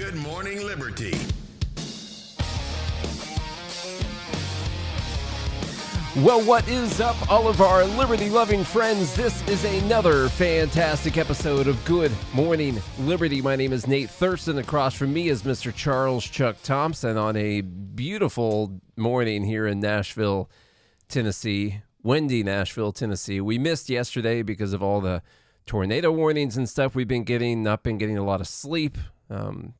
Good Morning Liberty. Well, what is up, all of our liberty-loving friends? This is another fantastic episode of Good Morning Liberty. My name is Nate Thurston. Across from me is Mr. Charles Chuck Thompson on a beautiful morning here in Nashville, Tennessee. Windy Nashville, Tennessee. We missed yesterday because of all the tornado warnings and stuff we've been getting. Not been getting a lot of sleep.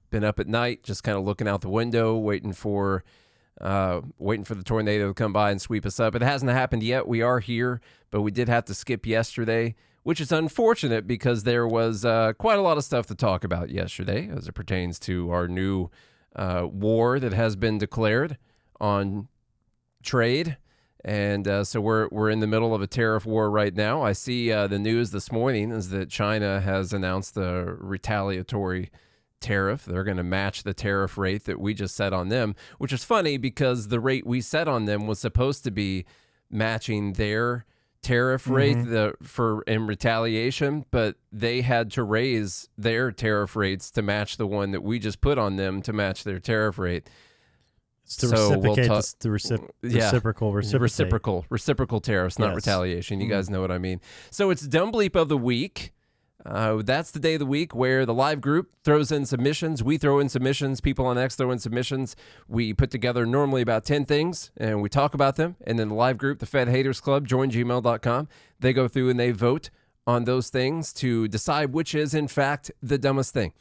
Been up at night, just kind of looking out the window, waiting for the tornado to come by and sweep us up. It hasn't happened yet. We are here, but we did have to skip yesterday, which is unfortunate because there was quite a lot of stuff to talk about yesterday as it pertains to our new war that has been declared on trade. And so we're in the middle of a tariff war right now. I see the news this morning is that China has announced a retaliatory tariff. They're going to match the tariff rate that we just set on them, which is funny because the rate we set on them was supposed to be matching their tariff rate in retaliation, but they had to raise their tariff rates to match the one that we just put on them to match their tariff rate. It's to reciprocal tariffs, not retaliation. You guys know what I mean. So it's Dumb Bleep of the Week. That's the day of the week where the live group throws in submissions. We throw in submissions. People on X throw in submissions. We put together normally about 10 things, and we talk about them. And then the live group, the Fed Haters Club, join gmail.com. They go through and they vote on those things to decide which is, in fact, the dumbest thing.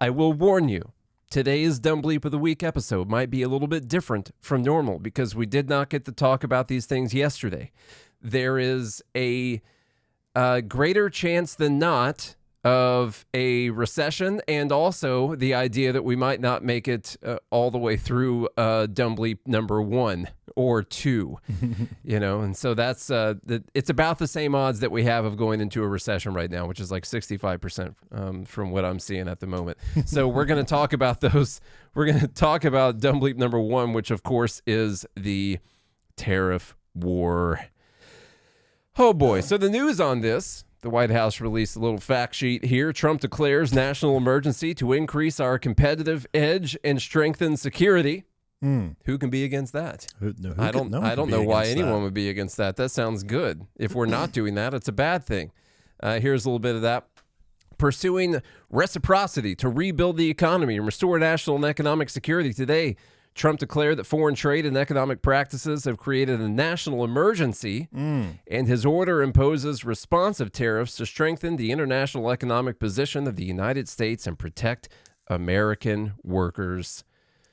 I will warn you, today's Dumb Bleep of the Week episode might be a little bit different from normal because we did not get to talk about these things yesterday. There is a greater chance than not of a recession, and also the idea that we might not make it all the way through Dumb Bleep number 1 or 2, and so that's it's about the same odds that we have of going into a recession right now, which is like 65% from what I'm seeing at the moment. So we're going to talk about those. We're going to talk about Dumb Bleep number 1, which of course is the tariff war. Oh boy. So the news on this, the White House released a little fact sheet here. Trump declares national emergency to increase our competitive edge and strengthen security. Who can be against that? I don't know why anyone would be against that. That sounds good. If we're not doing that, it's a bad thing. Here's a little bit of that. Pursuing reciprocity to rebuild the economy and restore national and economic security. Today, Trump declared that foreign trade and economic practices have created a national emergency, and his order imposes responsive tariffs to strengthen the international economic position of the United States and protect American workers.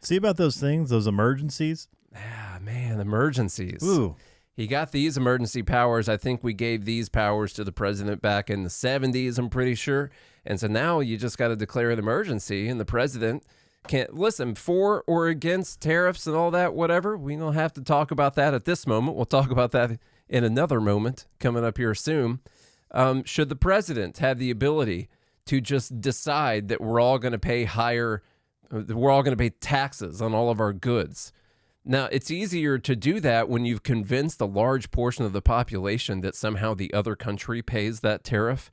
See about those things, those emergencies? Ah, man, emergencies. Ooh. He got these emergency powers. I think we gave these powers to the president back in the 70s, I'm pretty sure. And so now you just got to declare an emergency, and the president can't listen for or against tariffs and all that, whatever. We don't have to talk about that at this moment. We'll talk about that in another moment coming up here soon. Should the president have the ability to just decide that we're all going to pay taxes on all of our goods? Now, it's easier to do that when you've convinced a large portion of the population that somehow the other country pays that tariff.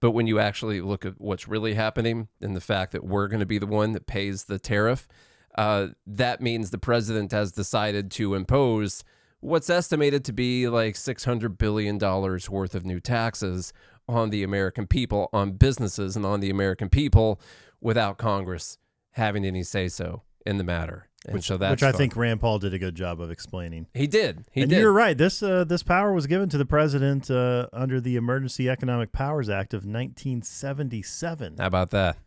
But when you actually look at what's really happening and the fact that we're going to be the one that pays the tariff, that means the president has decided to impose what's estimated to be like $600 billion worth of new taxes on the American people, on businesses and on the American people without Congress having any say-so in the matter. And which that's I think Rand Paul did a good job of explaining. He did. You're right. This power was given to the president under the Emergency Economic Powers Act of 1977. How about that?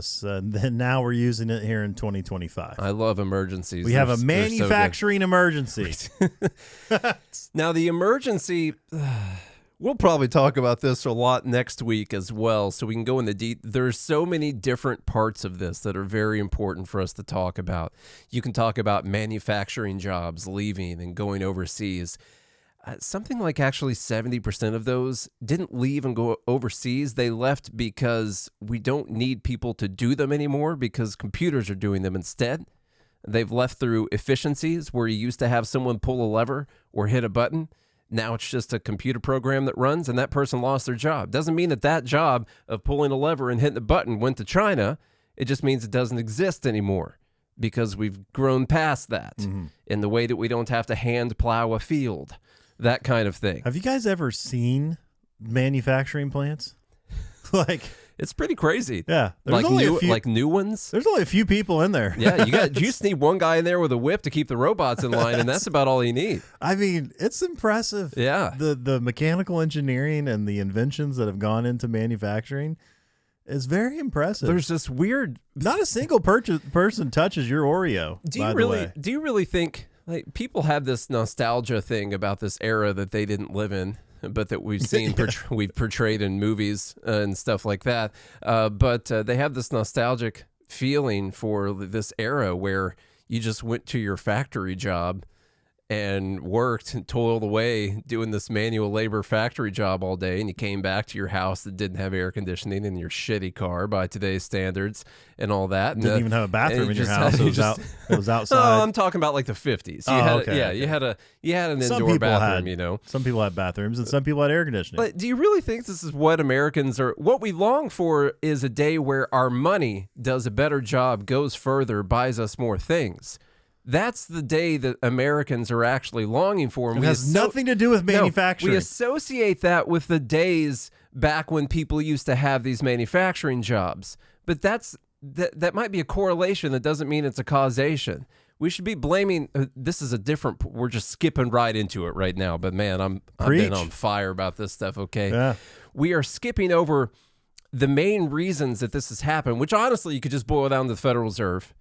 So then now we're using it here in 2025. I love emergencies. We have a manufacturing emergency. Now, the emergency... We'll probably talk about this a lot next week as well, so we can go into there's so many different parts of this that are very important for us to talk about. You can talk about manufacturing jobs leaving and going overseas. Something like actually 70% of those didn't leave and go overseas. They left because we don't need people to do them anymore because computers are doing them instead. They've left through efficiencies where you used to have someone pull a lever or hit a button. Now it's just a computer program that runs, and that person lost their job. Doesn't mean that job of pulling a lever and hitting a button went to China. It just means it doesn't exist anymore because we've grown past that in the way that we don't have to hand plow a field, that kind of thing. Have you guys ever seen manufacturing plants? Like, it's pretty crazy. Yeah. Like new ones. There's only a few people in there. Yeah, you just need one guy in there with a whip to keep the robots in line, and that's about all you need. I mean, it's impressive. Yeah. The mechanical engineering and the inventions that have gone into manufacturing is very impressive. There's this weird... Not a single person touches your Oreo, Do you really think... Like, people have this nostalgia thing about this era that they didn't live in, but that we've seen we've portrayed in movies and stuff like that. But they have this nostalgic feeling for this era where you just went to your factory job and worked and toiled away doing this manual labor factory job all day, and you came back to your house that didn't have air conditioning in your shitty car by today's standards and all that. Didn't even have a bathroom in your house. It was outside. Oh, I'm talking about like the 50s. You had an indoor bathroom, Some people had bathrooms and some people had air conditioning. But do you really think this is what Americans are... What we long for is a day where our money does a better job, goes further, buys us more things. That's the day that Americans are actually longing for. And it has nothing to do with manufacturing. We associate that with the days back when people used to have these manufacturing jobs. But that might be a correlation. That doesn't mean it's a causation. We should be blaming... this is a different... We're just skipping right into it right now. But man, I've been on fire about this stuff, okay? Yeah. We are skipping over the main reasons that this has happened, which honestly you could just boil down to the Federal Reserve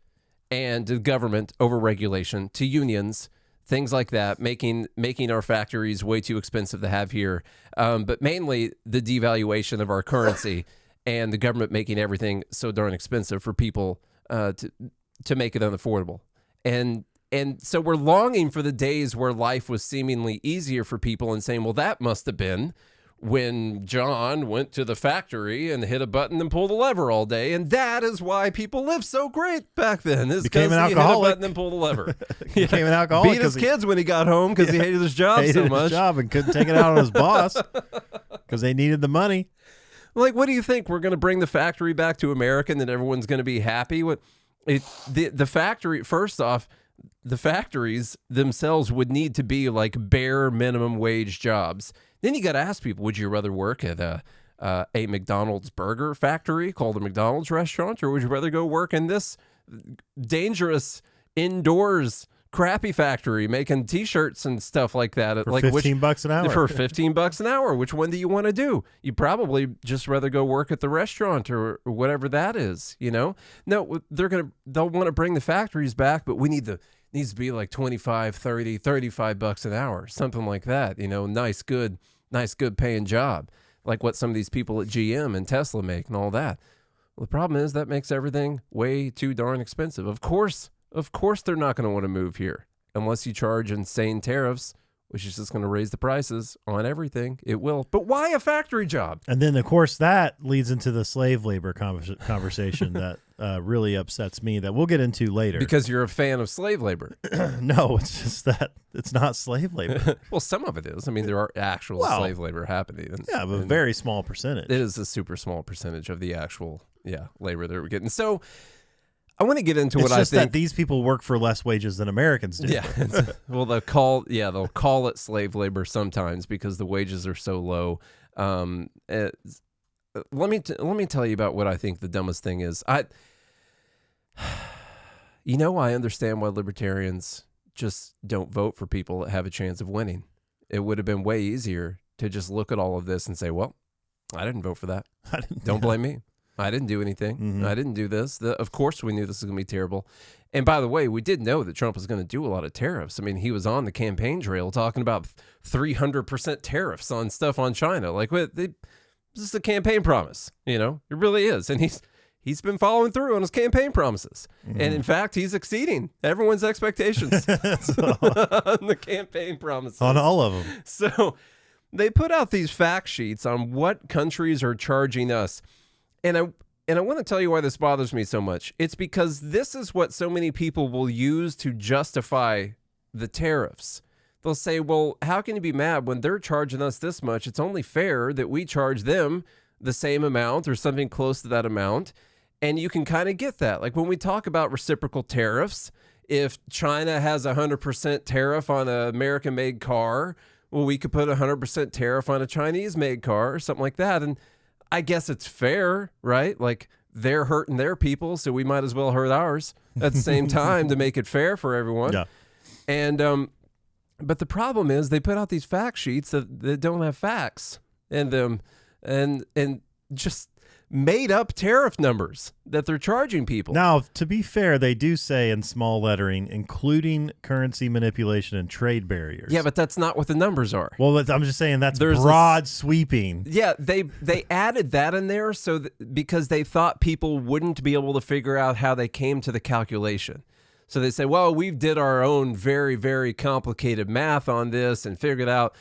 and the government overregulation, to unions, things like that, making our factories way too expensive to have here. But mainly the devaluation of our currency and the government making everything so darn expensive for people to make it unaffordable. And so we're longing for the days where life was seemingly easier for people and saying, well, that must have been when John went to the factory and hit a button and pulled a lever all day. And that is why people lived so great back then. Is because he hit a button and pulled a lever. Became an alcoholic. Beat his kids when he got home because he hated his job so much. His job and couldn't take it out on his boss because they needed the money. Like, what do you think? We're going to bring the factory back to America and then everyone's going to be happy? The factory, first off, the factories themselves would need to be like bare minimum wage jobs. Then you got to ask people, would you rather work at a McDonald's burger factory called a McDonald's restaurant, or would you rather go work in this dangerous indoors crappy factory making T-shirts and stuff like that? For like $15 an hour. For $15 an hour. Which one do you want to do? You probably just rather go work at the restaurant or whatever that is, No, they'll want to bring the factories back, but needs to be like 25, 30, $35 an hour, something like that, nice, good paying job, like what some of these people at GM and Tesla make and all that. Well, the problem is that makes everything way too darn expensive. Of course, they're not going to want to move here unless you charge insane tariffs, which is just going to raise the prices on everything. It will. But why a factory job? And then, of course, that leads into the slave labor conversation that really upsets me, that we'll get into later. Because you're a fan of slave labor. No, it's just that it's not slave labor. Well, some of it is. I mean, there are actual slave labor happening. Yeah, but a very small percentage. It is a super small percentage of the actual labor that we're getting. So I want to get into what I think. It's just that these people work for less wages than Americans do. Yeah. Well, they'll call it slave labor sometimes because the wages are so low. Let me tell you about what I think the dumbest thing is. I understand why libertarians just don't vote for people that have a chance of winning. It would have been way easier to just look at all of this and say, well, I didn't vote for that. Don't blame me. I didn't do anything. Mm-hmm. I didn't do this. Of course we knew this was going to be terrible. And by the way, we did know that Trump was going to do a lot of tariffs. I mean, he was on the campaign trail talking about 300% tariffs on stuff on China. Like, this is a campaign promise, It really is. And he's been following through on his campaign promises. Mm-hmm. And in fact, he's exceeding everyone's expectations on the campaign promises. On all of them. So they put out these fact sheets on what countries are charging us. And I want to tell you why this bothers me so much. It's because this is what so many people will use to justify the tariffs. They'll say, well, how can you be mad when they're charging us this much? It's only fair that we charge them the same amount or something close to that amount. And you can kind of get that. Like when we talk about reciprocal tariffs, if China has 100% tariff on an American-made car, well, we could put 100% tariff on a Chinese-made car or something like that. And I guess it's fair, right? Like they're hurting their people, so we might as well hurt ours at the same time to make it fair for everyone. Yeah. And but the problem is they put out these fact sheets that don't have facts in them, and just made up tariff numbers that they're charging people. Now, to be fair, they do say in small lettering, including currency manipulation and trade barriers. Yeah, but that's not what the numbers are. Well, I'm just saying that's There's broad sweeping. Yeah, they added that in there because they thought people wouldn't be able to figure out how they came to the calculation. So they say, well, we did our own very, very complicated math on this and figured out,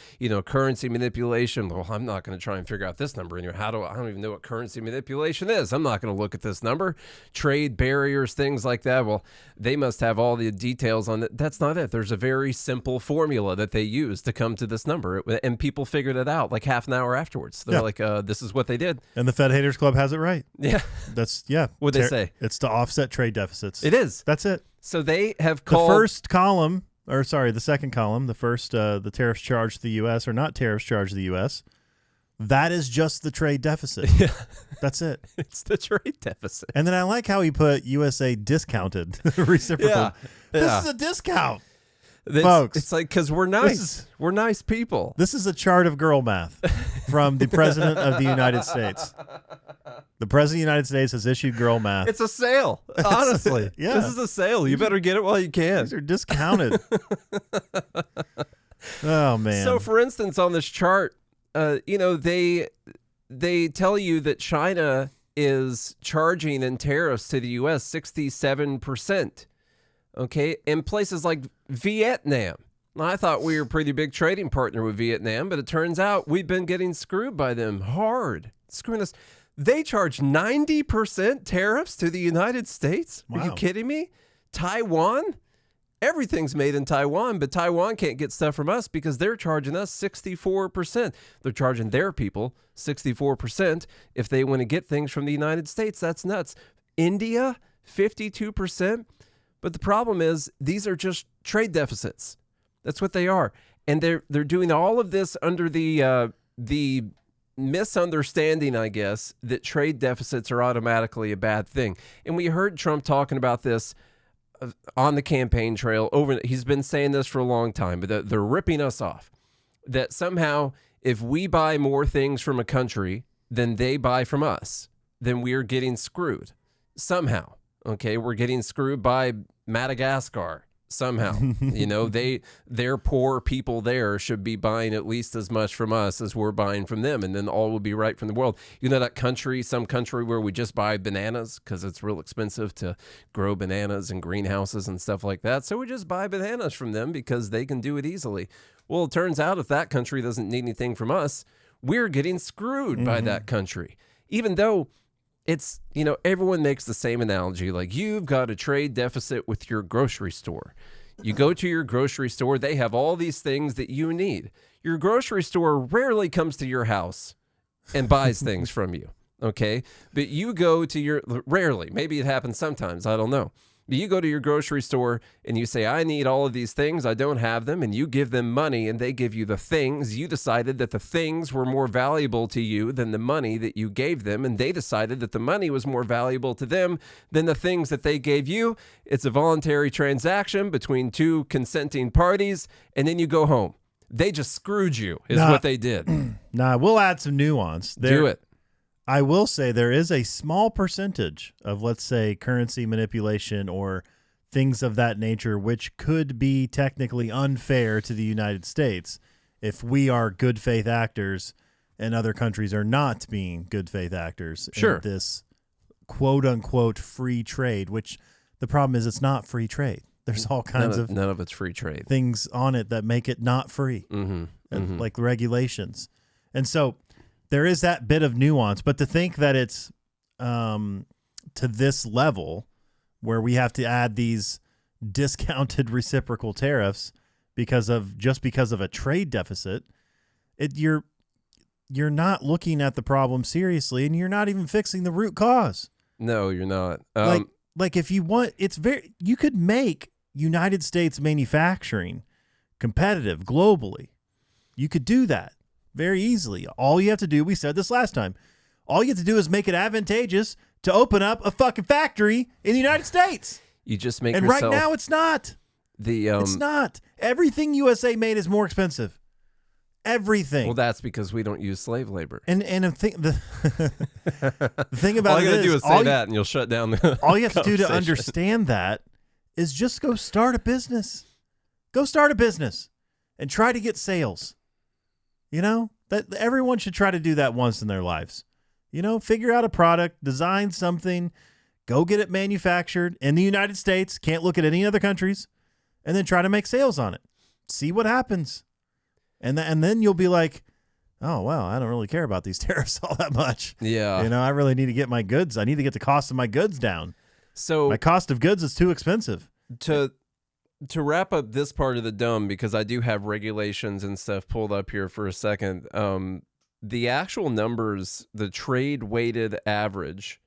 currency manipulation. Well, I'm not going to try and figure out this number. And I don't even know what currency manipulation is. I'm not going to look at this number. Trade barriers, things like that. Well, they must have all the details on it. That's not it. There's a very simple formula that they use to come to this number. And people figured it out like half an hour afterwards. They're like, this is what they did. And the Fed Haters Club has it right. Yeah. What'd they say? It's to offset trade deficits. It is. That's it. So they have called the second column, the first, the tariffs charged to the U.S. or not tariffs charged to the U.S., that is just the trade deficit. Yeah. That's it. It's the trade deficit. And then I like how he put USA discounted reciprocal. Yeah. This is a discount. Folks, it's like, because we're nice. We're nice people. This is a chart of girl math from the President of the United States. The President of the United States has issued girl math. It's a sale, honestly. Yeah. This is a sale. You better get it while you can. These are discounted. Oh, man. So, for instance, on this chart, they tell you that China is charging in tariffs to the U.S. 67%. Okay, in places like Vietnam. Now, I thought we were a pretty big trading partner with Vietnam, but it turns out we've been getting screwed by them hard. Screwing us. They charge 90% tariffs to the United States. Wow. Are you kidding me? Taiwan? Everything's made in Taiwan, but Taiwan can't get stuff from us because they're charging us 64%. They're charging their people 64% if they want to get things from the United States. That's nuts. India, 52%. But the problem is these are just trade deficits. That's what they are. And they're doing all of this under the misunderstanding, I guess, that trade deficits are automatically a bad thing. And we heard Trump talking about this on the campaign trail. He's been saying this for a long time, but they're ripping us off. That somehow if we buy more things from a country than they buy from us, then we're getting screwed. Somehow. Okay, we're getting screwed by Madagascar somehow. Their poor people there should be buying at least as much from us as we're buying from them, and then all will be right from the world. Some country where we just buy bananas because it's real expensive to grow bananas in greenhouses and stuff like that. So we just buy bananas from them because they can do it easily. Well, it turns out if that country doesn't need anything from us, we're getting screwed by that country, even though it's, everyone makes the same analogy. Like, you've got a trade deficit with your grocery store. You go to your grocery store, they have all these things that you need. Your grocery store rarely comes to your house and buys things from you, okay? But you go to rarely, maybe it happens sometimes, I don't know. But you go to your grocery store and you say, I need all of these things, I don't have them, and you give them money and they give you the things. You decided that the things were more valuable to you than the money that you gave them, and they decided that the money was more valuable to them than the things that they gave you. It's a voluntary transaction between two consenting parties, and then you go home. They just screwed you, is what they did. We'll add some nuance. Do it. I will say there is a small percentage of, let's say, currency manipulation or things of that nature, which could be technically unfair to the United States if we are good faith actors and other countries are not being good faith actors in this quote unquote free trade, which the problem is it's not free trade. There's all kinds of none of it's free trade things on it that make it not free, like regulations. And so there is that bit of nuance, but to think that it's to this level where we have to add these discounted reciprocal tariffs because of a trade deficit, you're not looking at the problem seriously, and you're not even fixing the root cause. No, you're not. Like if you want, you could make United States manufacturing competitive globally. You could do that very easily. All you have to do, we said this last time, all you have to do is make it advantageous to open up a fucking factory in the United States. You just make and yourself... right now it's not. It's not. Everything USA made is more expensive. Everything. Well, that's because we don't use slave labor. And the thing about all you gotta do is say all that, and you'll shut down the all you have to do to understand that is just go start a business. Go start a business and try to get sales. You know, that everyone should try to do that once in their lives. You know, figure out a product, design something, go get it manufactured in the United States. Can't look at any other countries, and then try to make sales on it. See what happens. And then you'll be like, oh, well, I don't really care about these tariffs all that much. Yeah. You know, I really need to get my goods. I need to get the cost of my goods down. So my cost of goods is too expensive. To wrap up this part of the dumb, because I do have regulations and stuff pulled up here for a second. The actual numbers, the trade weighted average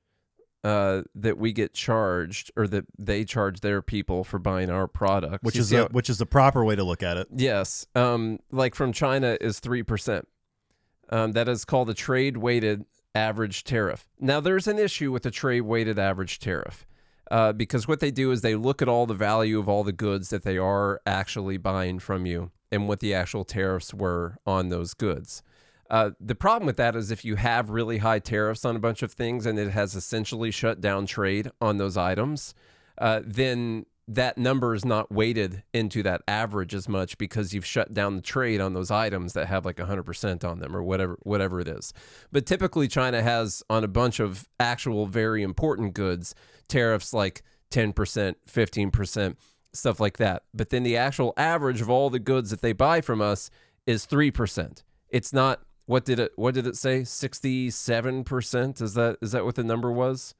that we get charged, or that they charge their people for buying our products, which is the proper way to look at it. Yes, like from China is 3%. That is called a trade weighted average tariff. Now there's an issue with the trade weighted average tariff because what they do is they look at all the value of all the goods that they are actually buying from you and what the actual tariffs were on those goods. The problem with that is if you have really high tariffs on a bunch of things and it has essentially shut down trade on those items, then that number is not weighted into that average as much because you've shut down the trade on those items that have like 100% on them or whatever it is. But typically China has on a bunch of actual very important goods, tariffs like 10%, 15%, stuff like that. But then the actual average of all the goods that they buy from us is 3%. It's not... What did it say? 67%? Is that what the number was?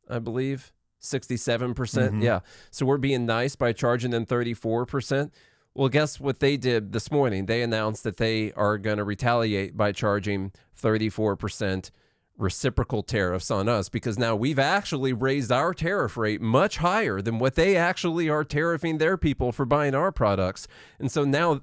I believe 67%. Mm-hmm. Yeah. So we're being nice by charging them 34%. Well, guess what they did this morning? They announced that they are going to retaliate by charging 34% reciprocal tariffs on us because now we've actually raised our tariff rate much higher than what they actually are tariffing their people for buying our products. And so now,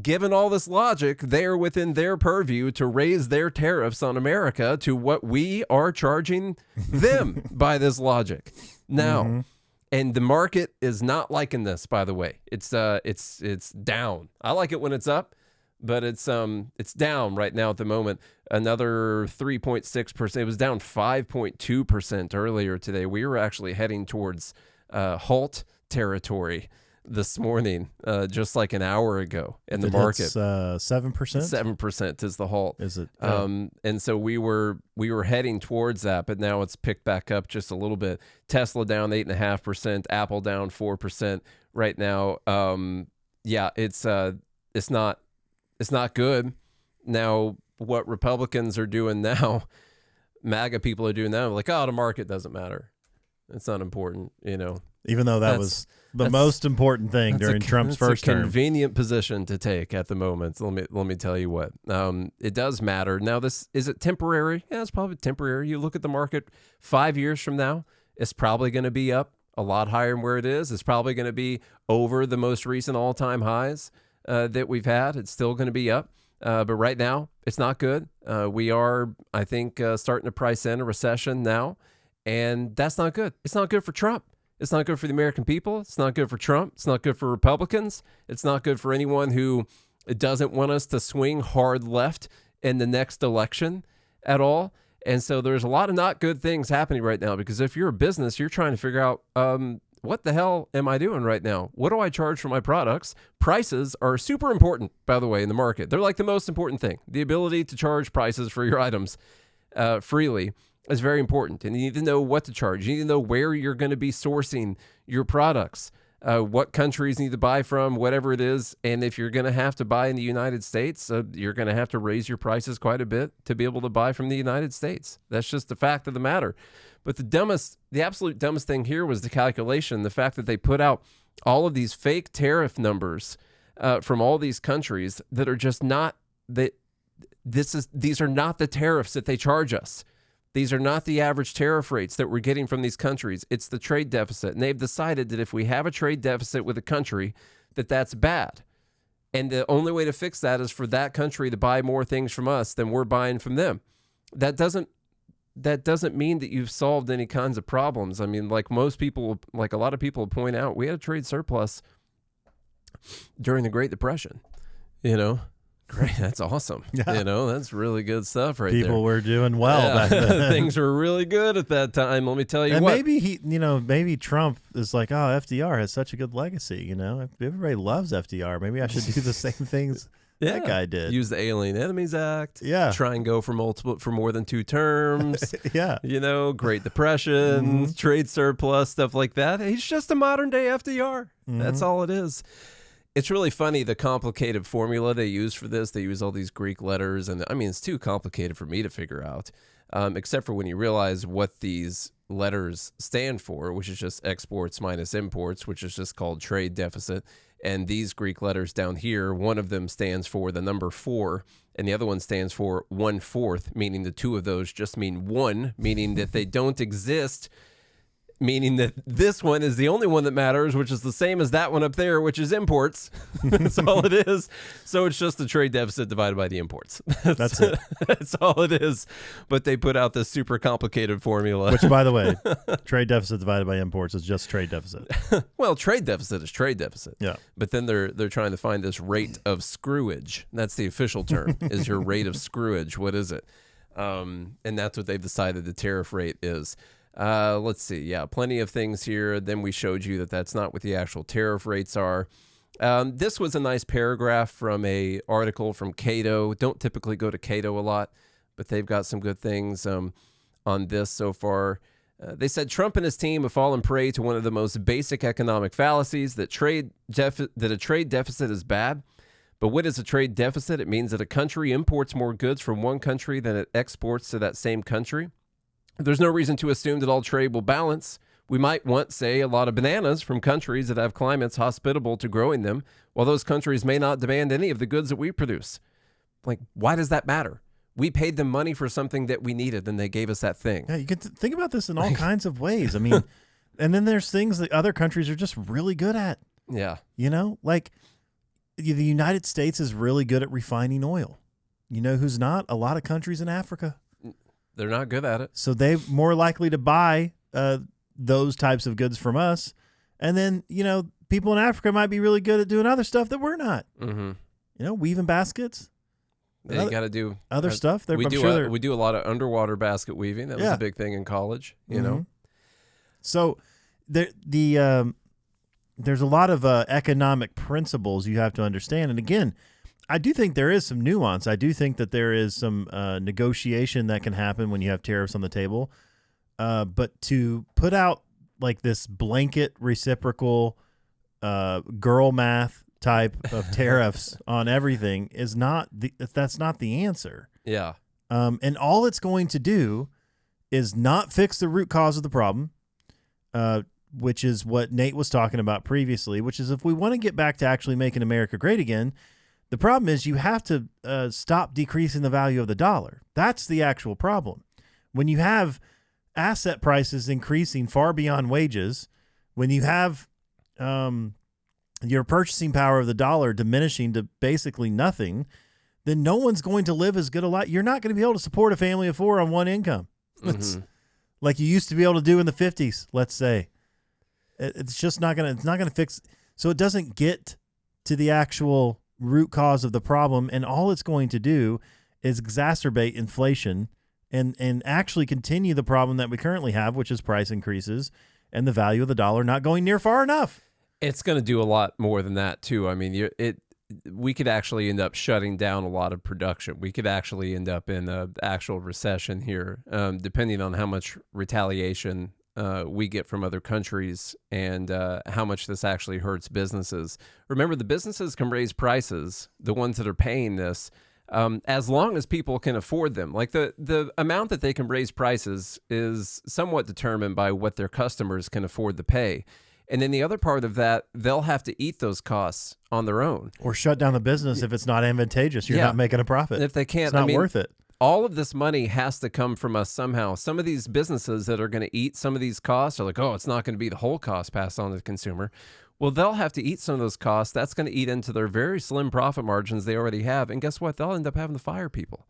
given all this logic, they're within their purview to raise their tariffs on America to what we are charging them by this logic. Now, and the market is not liking this, by the way. It's down. I like it when it's up, but it's down right now at the moment. Another 3.6%. It was down 5.2% earlier today. We were actually heading towards halt territory this morning, just like an hour ago in the market. 7%? 7% is the halt. Is it? And so we were heading towards that, but now it's picked back up just a little bit. Tesla down 8.5%, Apple down 4% right now. Yeah, it's not good. Now, what Republicans are doing now, MAGA people are doing now, like, oh, the market doesn't matter. It's not important, you know. Even though that was the most important thing during Trump's first term. It's a convenient position to take at the moment. Let me tell you what. It does matter. Now, is it temporary? Yeah, it's probably temporary. You look at the market 5 years from now, it's probably going to be up a lot higher than where it is. It's probably going to be over the most recent all-time highs that we've had. It's still going to be up. But right now, it's not good. We are, I think, starting to price in a recession now. And that's not good. It's not good for Trump. It's not good for the American people. It's not good for Trump. It's not good for Republicans. It's not good for anyone who doesn't want us to swing hard left in the next election at all. And so there's a lot of not good things happening right now because if you're a business, you're trying to figure out what the hell am I doing right now? What do I charge for my products? Prices are super important, by the way, in the market. They're like the most important thing. The ability to charge prices for your items freely is very important. And you need to know what to charge. You need to know where you're going to be sourcing your products, what countries you need to buy from, whatever it is. And if you're going to have to buy in the United States, you're going to have to raise your prices quite a bit to be able to buy from the United States. That's just the fact of the matter. But the absolute dumbest thing here was the calculation, the fact that they put out all of these fake tariff numbers from all these countries that are just not, these are not the tariffs that they charge us. These are not the average tariff rates that we're getting from these countries. It's the trade deficit. And they've decided that if we have a trade deficit with a country, that's bad. And the only way to fix that is for that country to buy more things from us than we're buying from them. That doesn't mean that you've solved any kinds of problems. I mean, like a lot of people point out, we had a trade surplus during the Great Depression, Great. That's awesome. Yeah. That's really good stuff right there. People were doing well back then. Things were really good at that time. Let me tell you and what. Maybe maybe Trump is like, oh, FDR has such a good legacy. Everybody loves FDR. Maybe I should do the same things that guy did. Use the Alien Enemies Act. Yeah. Try and go for more than 2 terms. Yeah. Great Depression, trade surplus, stuff like that. He's just a modern day FDR. That's all it is. It's really funny, the complicated formula they use for this. They use all these Greek letters, and it's too complicated for me to figure out, except for when you realize what these letters stand for, which is just exports minus imports, which is just called trade deficit. And these Greek letters down here, one of them stands for the number 4, and the other one stands for 1/4, meaning the two of those just mean 1, meaning that they don't exist, meaning that this one is the only one that matters, which is the same as that one up there, which is imports. That's all it is. So it's just the trade deficit divided by the imports. That's it. That's all it is. But they put out this super complicated formula. Which, by the way, trade deficit divided by imports is just trade deficit. Well, trade deficit is trade deficit. Yeah. But then they're trying to find this rate of screwage. That's the official term, is your rate of screwage. What is it? And that's what they've decided the tariff rate is. Let's see. Yeah, plenty of things here. Then we showed you that that's not what the actual tariff rates are. This was a nice paragraph from a article from Cato. Don't typically go to Cato a lot, but they've got some good things on this so far. They said Trump and his team have fallen prey to one of the most basic economic fallacies, that a trade deficit is bad. But what is a trade deficit? It means that a country imports more goods from one country than it exports to that same country. There's no reason to assume that all trade will balance. We might want, say, a lot of bananas from countries that have climates hospitable to growing them, while those countries may not demand any of the goods that we produce. Like, why does that matter? We paid them money for something that we needed, and they gave us that thing. Yeah, you can think about this in all kinds of ways. I mean, and then there's things that other countries are just really good at. Yeah. Like the United States is really good at refining oil. Who's not? A lot of countries in Africa. They're not good at it. So they're more likely to buy those types of goods from us. And then, people in Africa might be really good at doing other stuff that we're not. Mm-hmm. Weaving baskets. They got to do other stuff. We do a lot of underwater basket weaving. That was a big thing in college, know. So there's a lot of economic principles you have to understand. And again, I do think there is some nuance. I do think that there is some negotiation that can happen when you have tariffs on the table. But to put out like this blanket reciprocal girl math type of tariffs on everything that's not the answer. Yeah. And all it's going to do is not fix the root cause of the problem, which is what Nate was talking about previously, which is if we want to get back to actually making America great again, the problem is you have to stop decreasing the value of the dollar. That's the actual problem. When you have asset prices increasing far beyond wages, when you have your purchasing power of the dollar diminishing to basically nothing, then no one's going to live as good a life. You're not going to be able to support a family of 4 on one income. It's like you used to be able to do in the 50s, let's say. It's just not going to fix. So it doesn't get to the actual root cause of the problem, and all it's going to do is exacerbate inflation and actually continue the problem that we currently have, which is price increases and the value of the dollar not going near far enough. It's going to do a lot more than that too. I mean, we could actually end up shutting down a lot of production. We could actually end up in an actual recession here, depending on how much retaliation we get from other countries and how much this actually hurts businesses. Remember, the businesses can raise prices, the ones that are paying this, as long as people can afford them. Like the amount that they can raise prices is somewhat determined by what their customers can afford to pay. And then the other part of that, they'll have to eat those costs on their own. Or shut down the business if it's not advantageous. You're not making a profit. And if they can't, it's not worth it. all of this money has to come from us somehow. Some of these businesses that are going to eat some of these costs are like, oh, it's not going to be the whole cost passed on to the consumer. Well, they'll have to eat some of those costs. That's going to eat into their very slim profit margins they already have. And guess what? They'll end up having to fire people.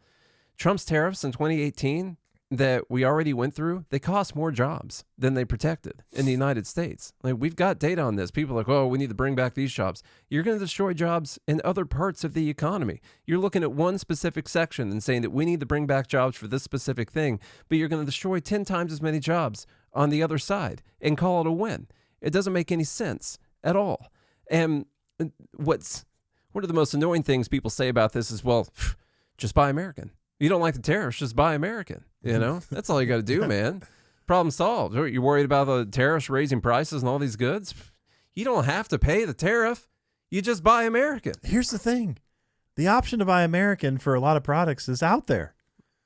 Trump's tariffs in 2018 that we already went through, they cost more jobs than they protected in the United States. Like, we've got data on this. People are like, oh, we need to bring back these jobs. You're going to destroy jobs in other parts of the economy. You're looking at one specific section and saying that we need to bring back jobs for this specific thing, but you're going to destroy 10 times as many jobs on the other side and call it a win. It doesn't make any sense at all. And one of the most annoying things people say about this is, well, just buy American. You don't like the tariffs, just buy American. You know, that's all you got to do, man. Problem solved. You're worried about the tariffs raising prices and all these goods? You don't have to pay the tariff. You just buy American. Here's the thing. The option to buy American for a lot of products is out there.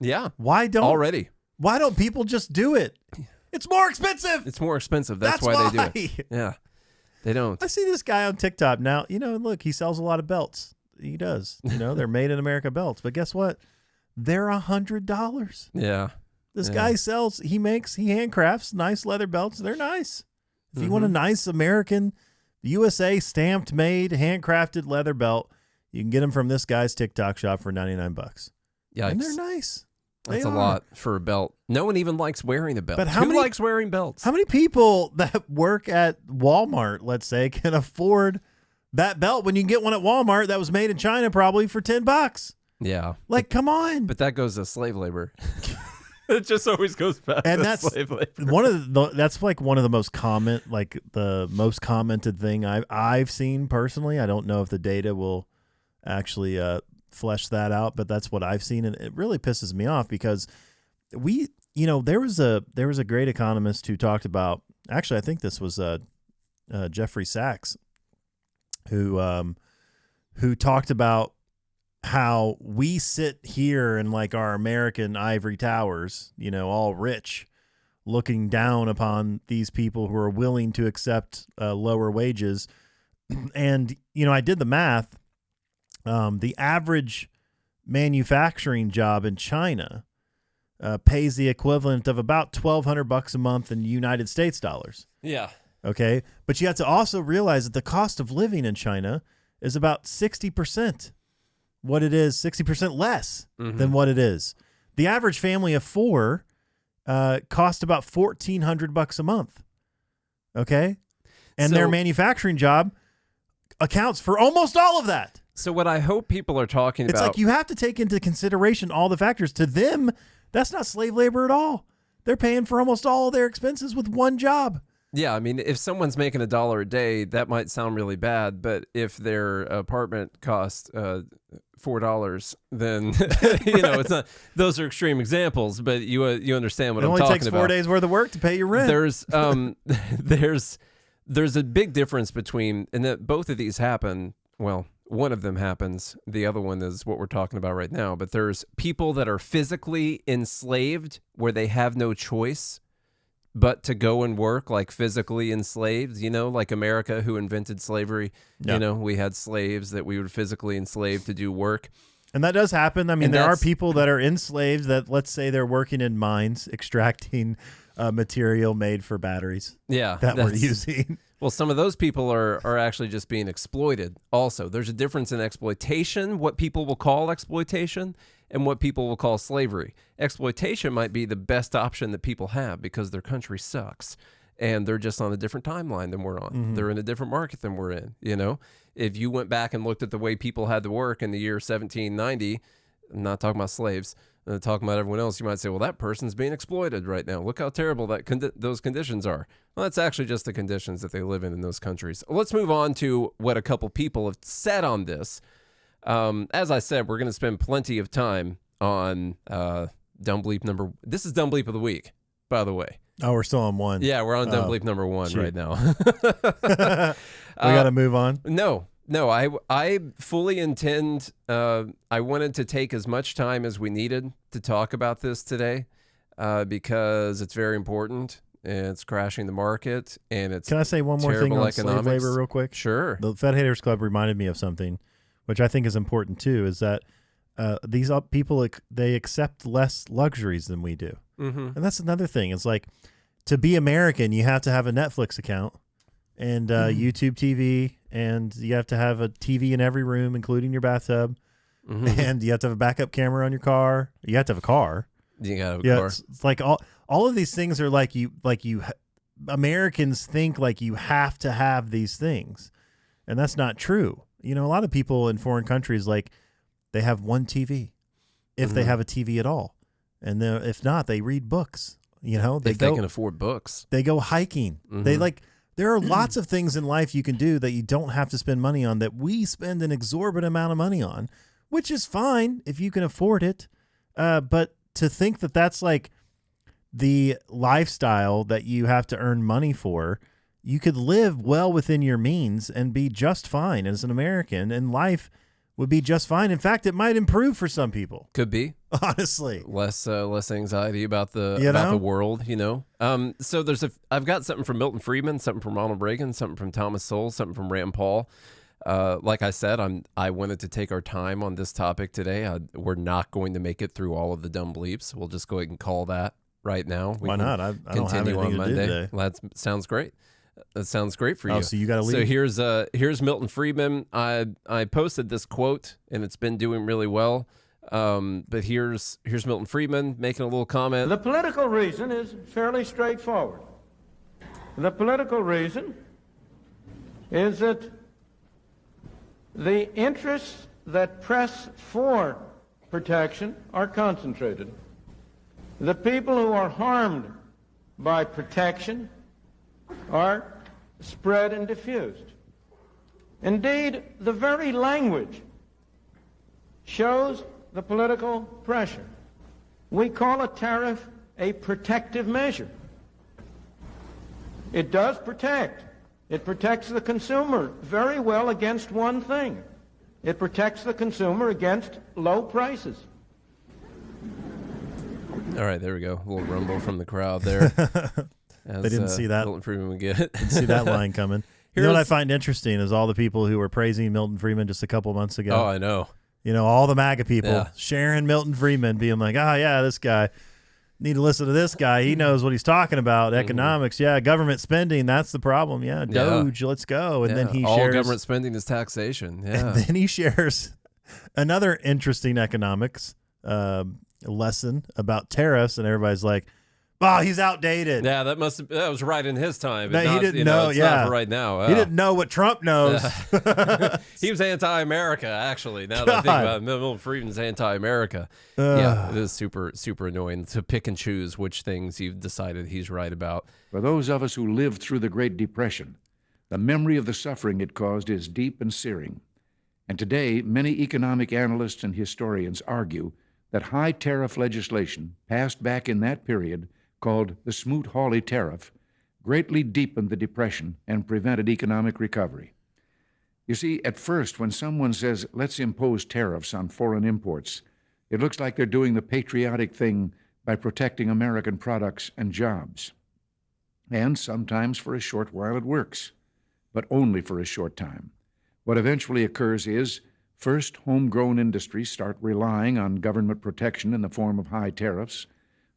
Yeah. Why don't people just do it? It's more expensive. It's more expensive. That's why they do it. Yeah. They don't. I see this guy on TikTok now. You know, look, he sells a lot of belts. He does. You know, they're made in America belts. But guess what? They're $100. Yeah. This guy he handcrafts nice leather belts. They're nice. If you want a nice American, USA stamped, made, handcrafted leather belt, you can get them from this guy's TikTok shop for $99. Yikes. And they're nice. That's a lot for a belt. No one even likes wearing a belt. But who likes wearing belts? How many people that work at Walmart, let's say, can afford that belt when you can get one at Walmart that was made in China probably for $10? Yeah. Like, come on. But that goes to slave labor. It just always goes back to slave labor. That's like one of the most the most commented thing I've seen personally. I don't know if the data will actually flesh that out, but that's what I've seen, and it really pisses me off because there was a great economist who talked about, actually I think this was Jeffrey Sachs who talked about how we sit here in like our American ivory towers, you know, all rich, looking down upon these people who are willing to accept lower wages. And, you know, I did the math. The average manufacturing job in China pays the equivalent of about $1,200 a month in United States dollars. Yeah. Okay. But you have to also realize that the cost of living in China is about 60%. What it is, 60% less than what it is. The average family of four cost about $1,400 a month. Okay? And their manufacturing job accounts for almost all of that. So what I hope people are talking about... It's like you have to take into consideration all the factors. To them, that's not slave labor at all. They're paying for almost all of their expenses with one job. Yeah, I mean, if someone's making $1 a day, that might sound really bad. But if their apartment costs $4, then you know it's not. Those are extreme examples, but you understand what I'm talking about. It only takes 4 days worth of work to pay your rent. There's a big difference between, and that both of these happen. Well, one of them happens. The other one is what we're talking about right now. But there's people that are physically enslaved where they have no choice but to go and work, like physically enslaved, you know, like America, who invented slavery. Yeah. You know, we had slaves that we were physically enslaved to do work. And that does happen. I mean, there are people that are enslaved that, let's say, they're working in mines, extracting material made for batteries. Yeah, that we're using. Well, some of those people are actually just being exploited also. There's a difference in exploitation, what people will call exploitation, and what people will call slavery. Exploitation might be the best option that people have because their country sucks and they're just on a different timeline than we're on. Mm-hmm. They're in a different market than we're in, you know? If you went back and looked at the way people had to work in the year 1790, I'm not talking about slaves, talking about everyone else, you might say, well, that person's being exploited right now. Look how terrible those conditions are. Well, that's actually just the conditions that they live in those countries. Let's move on to what a couple people have said on this. As I said, we're going to spend plenty of time on Dumb Bleep number. This is Dumb Bleep of the week, by the way. Oh, we're still on one. Yeah, we're on Dumb Bleep number one right now. We got to move on. No, I fully intend. I wanted to take as much time as we needed to talk about this today because it's very important. And it's crashing the market, and it's. Can I say one more thing on slave labor real quick? Sure. The Fed Haters Club reminded me of something, which I think is important too, is that these people, they accept less luxuries than we do. Mm-hmm. And that's another thing. It's like, to be American, you have to have a Netflix account and YouTube TV, and you have to have a TV in every room, including your bathtub. Mm-hmm. And you have to have a backup camera on your car. You have to have a car. You got to have a car. It's like all of these things are like you Americans think like you have to have these things, and that's not true. A lot of people in foreign countries, like, they have one TV, if they have a TV at all, and if not, they read books. They can afford books. They go hiking. Mm-hmm. There are lots of things in life you can do that you don't have to spend money on, that we spend an exorbitant amount of money on, which is fine if you can afford it. But to think that that's like the lifestyle that you have to earn money for, you could live well within your means and be just fine as an American, and life would be just fine. In fact, it might improve for some people. Could be. Honestly. Less anxiety about the world, So I've got something from Milton Friedman, something from Ronald Reagan, something from Thomas Sowell, something from Rand Paul. Like I said, I wanted to take our time on this topic today. We're not going to make it through all of the dumb bleeps. We'll just go ahead and call that right now. Why not? I don't have anything to do today. Well, that sounds great. That sounds great for you. Oh, so you got to leave. So here's Milton Friedman. I posted this quote, and it's been doing really well. But here's Milton Friedman making a little comment. The political reason is fairly straightforward. The political reason is that the interests that press for protection are concentrated. The people who are harmed by protection are spread and diffused. Indeed, the very language shows the political pressure. We call a tariff a protective measure. It does protect. It protects the consumer very well against one thing. It protects the consumer against low prices. All right, there we go. A little rumble from the crowd there. They didn't see that. Milton Friedman would get it. Didn't see that line coming. You know what I find interesting is all the people who were praising Milton Friedman just a couple months ago. Oh, I know. All the MAGA people sharing Milton Friedman, being like, this guy. Need to listen to this guy. He knows what he's talking about. Economics. Yeah, government spending. That's the problem. Yeah, Doge, let's go. And then he shares. All government spending is taxation. Yeah. And then he shares another interesting economics lesson about tariffs, and everybody's like, "Oh, he's outdated." Yeah, that was right in his time. No, he didn't know. It's not for right now. He didn't know what Trump knows. He was anti-America, actually. Now that I think about it, Milton Friedman's anti-America. Yeah, it is super, super annoying to pick and choose which things you've decided he's right about. For those of us who lived through the Great Depression, the memory of the suffering it caused is deep and searing. And today, many economic analysts and historians argue that high tariff legislation passed back in that period, called the Smoot-Hawley Tariff, greatly deepened the Depression and prevented economic recovery. You see, at first, when someone says, let's impose tariffs on foreign imports, it looks like they're doing the patriotic thing by protecting American products and jobs. And sometimes for a short while it works, but only for a short time. What eventually occurs is, first, homegrown industries start relying on government protection in the form of high tariffs.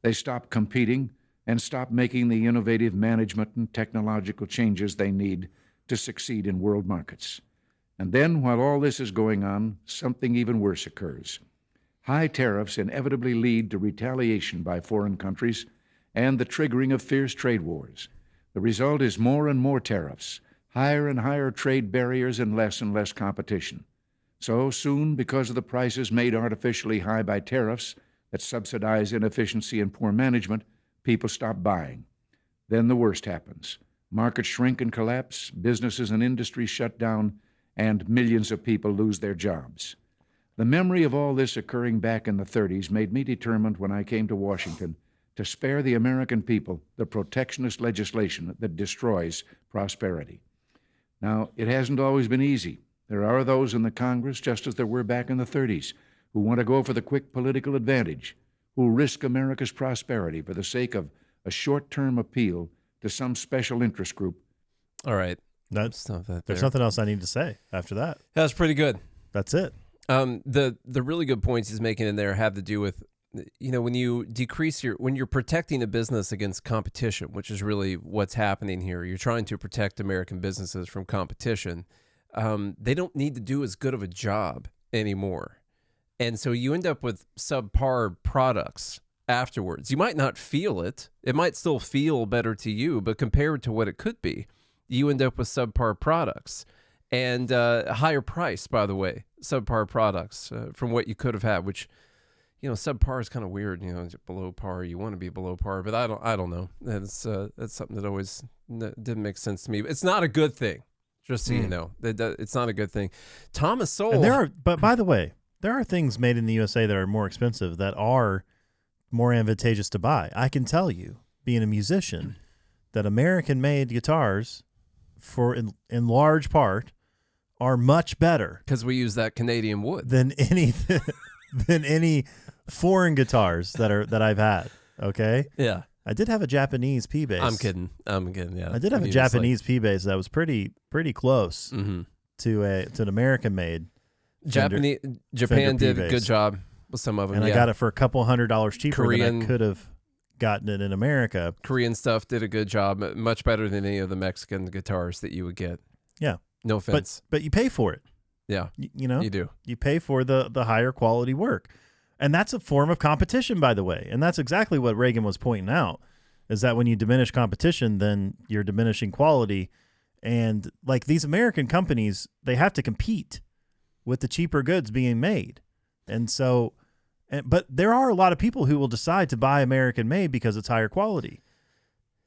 They stop competing and stop making the innovative management and technological changes they need to succeed in world markets. And then, while all this is going on, something even worse occurs. High tariffs inevitably lead to retaliation by foreign countries and the triggering of fierce trade wars. The result is more and more tariffs, higher and higher trade barriers, and less competition. So soon, because of the prices made artificially high by tariffs that subsidize inefficiency and poor management, people stop buying. Then the worst happens. Markets shrink and collapse, businesses and industries shut down, and millions of people lose their jobs. The memory of all this occurring back in the 30s made me determined when I came to Washington to spare the American people the protectionist legislation that destroys prosperity. Now, it hasn't always been easy. There are those in the Congress, just as there were back in the 30s, who want to go for the quick political advantage, who risk America's prosperity for the sake of a short-term appeal to some special interest group. All right. There's nothing else I need to say after that. That's pretty good. That's it. The really good points he's making in there have to do with, when you when you're protecting a business against competition, which is really what's happening here. You're trying to protect American businesses from competition. They don't need to do as good of a job anymore. And so you end up with subpar products afterwards. You might not feel it. It might still feel better to you, but compared to what it could be, you end up with subpar products. And a higher price, by the way, subpar products from what you could have had, which, subpar is kind of weird. Below par, you want to be below par, but I don't know. That's something that always didn't make sense to me. It's not a good thing, just so you know. It's not a good thing. Thomas Sowell. And but by the way, there are things made in the USA that are more expensive that are more advantageous to buy. I can tell you, being a musician, that American-made guitars, in large part, are much better because we use that Canadian wood than any foreign guitars that I've had. Okay. Yeah. I did have a Japanese P bass. I'm kidding. Yeah. I did have a Japanese P bass that was pretty close to an American made. Japan did a good job with some of them, and I got it for a couple $100 cheaper than I could have gotten it in America. Korean stuff did a good job, much better than any of the Mexican guitars that you would get. Yeah. No offense. But you pay for it. Yeah. You do. You pay for the higher quality work. And that's a form of competition, by the way. And that's exactly what Reagan was pointing out, is that when you diminish competition, then you're diminishing quality. And like these American companies, they have to compete with the cheaper goods being made. And so, but there are a lot of people who will decide to buy American made because it's higher quality.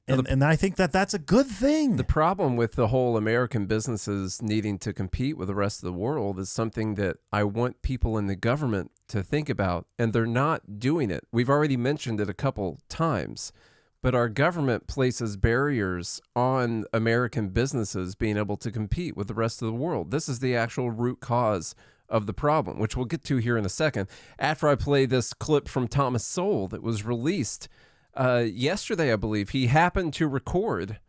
And I think that's a good thing. The problem with the whole American businesses needing to compete with the rest of the world is something that I want people in the government to think about, and they're not doing it. We've already mentioned it a couple times, but our government places barriers on American businesses being able to compete with the rest of the world. This is the actual root cause of the problem, which we'll get to here in a second, after I play this clip from Thomas Sowell that was released yesterday, I believe. He happened to record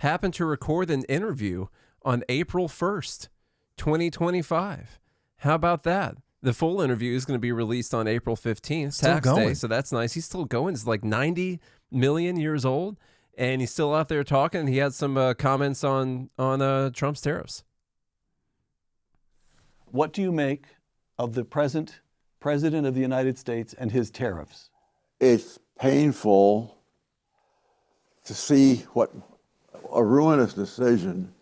an interview on April 1st, 2025. How about that? The full interview is going to be released on April 15th, tax day, so that's nice. He's still going. He's like 90 million years old, and he's still out there talking. He had some comments on Trump's tariffs. What do you make of the present President of the United States and his tariffs? It's painful to see what a ruinous decision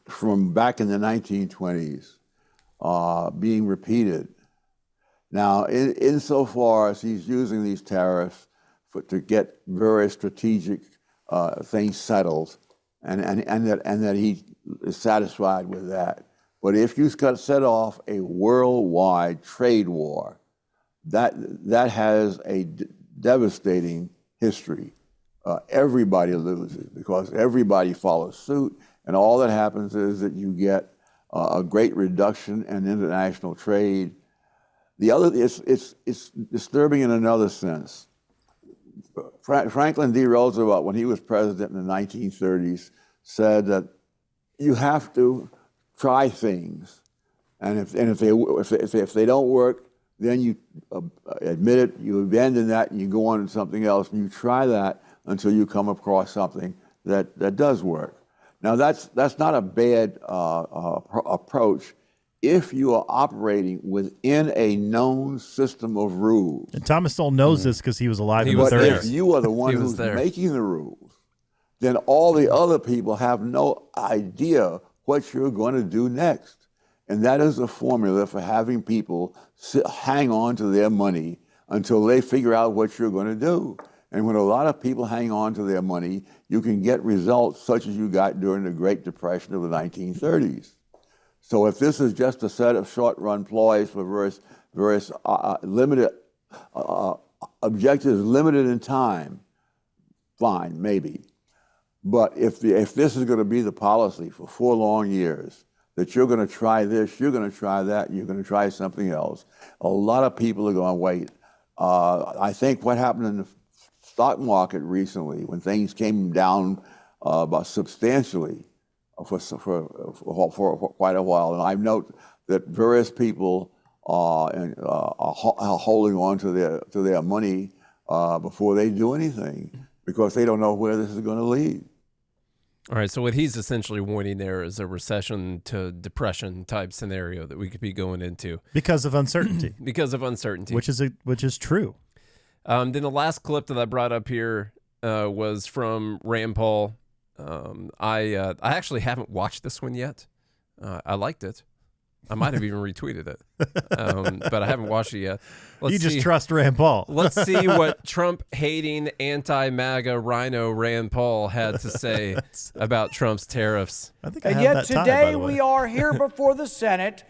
from back in the 1920s being repeated. Now, insofar as he's using these tariffs to get very strategic things settled, and that he is satisfied with that. But if you set off a worldwide trade war, that has a devastating history. Everybody loses because everybody follows suit, and all that happens is that you get a great reduction in international trade. The other, it's disturbing in another sense. Franklin D. Roosevelt, when he was president in the 1930s, said that you have to try things, and if they don't work, then you admit it, you abandon that, and you go on to something else, and you try that until you come across something that does work. Now that's not a bad approach if you are operating within a known system of rules. And Thomas Sowell knows this because he was alive in the 30s. But if you are the one who's making the rules, then all the other people have no idea what you're going to do next. And that is the formula for having people hang on to their money until they figure out what you're going to do. And when a lot of people hang on to their money, you can get results such as you got during the Great Depression of the 1930s. So if this is just a set of short-run ploys for various limited objectives, limited in time, fine, maybe. But if this is going to be the policy for 4 long years, that you're going to try this, you're going to try that, you're going to try something else, a lot of people are going to wait. I think what happened in the stock market recently, when things came down substantially, for quite a while. And I note that various people are holding on to their money before they do anything because they don't know where this is going to lead. All right, so what he's essentially warning there is a recession to depression type scenario that we could be going into because of uncertainty. Because of uncertainty, which is true. Then the last clip that I brought up here was from Rand Paul. I actually haven't watched this one yet. I liked it. I might have even retweeted it, but I haven't watched it yet. You just trust Rand Paul. Let's see what Trump-hating, anti-MAGA rhino Rand Paul had to say about Trump's tariffs. I think I And have yet that tie, by today the way. we are here before the Senate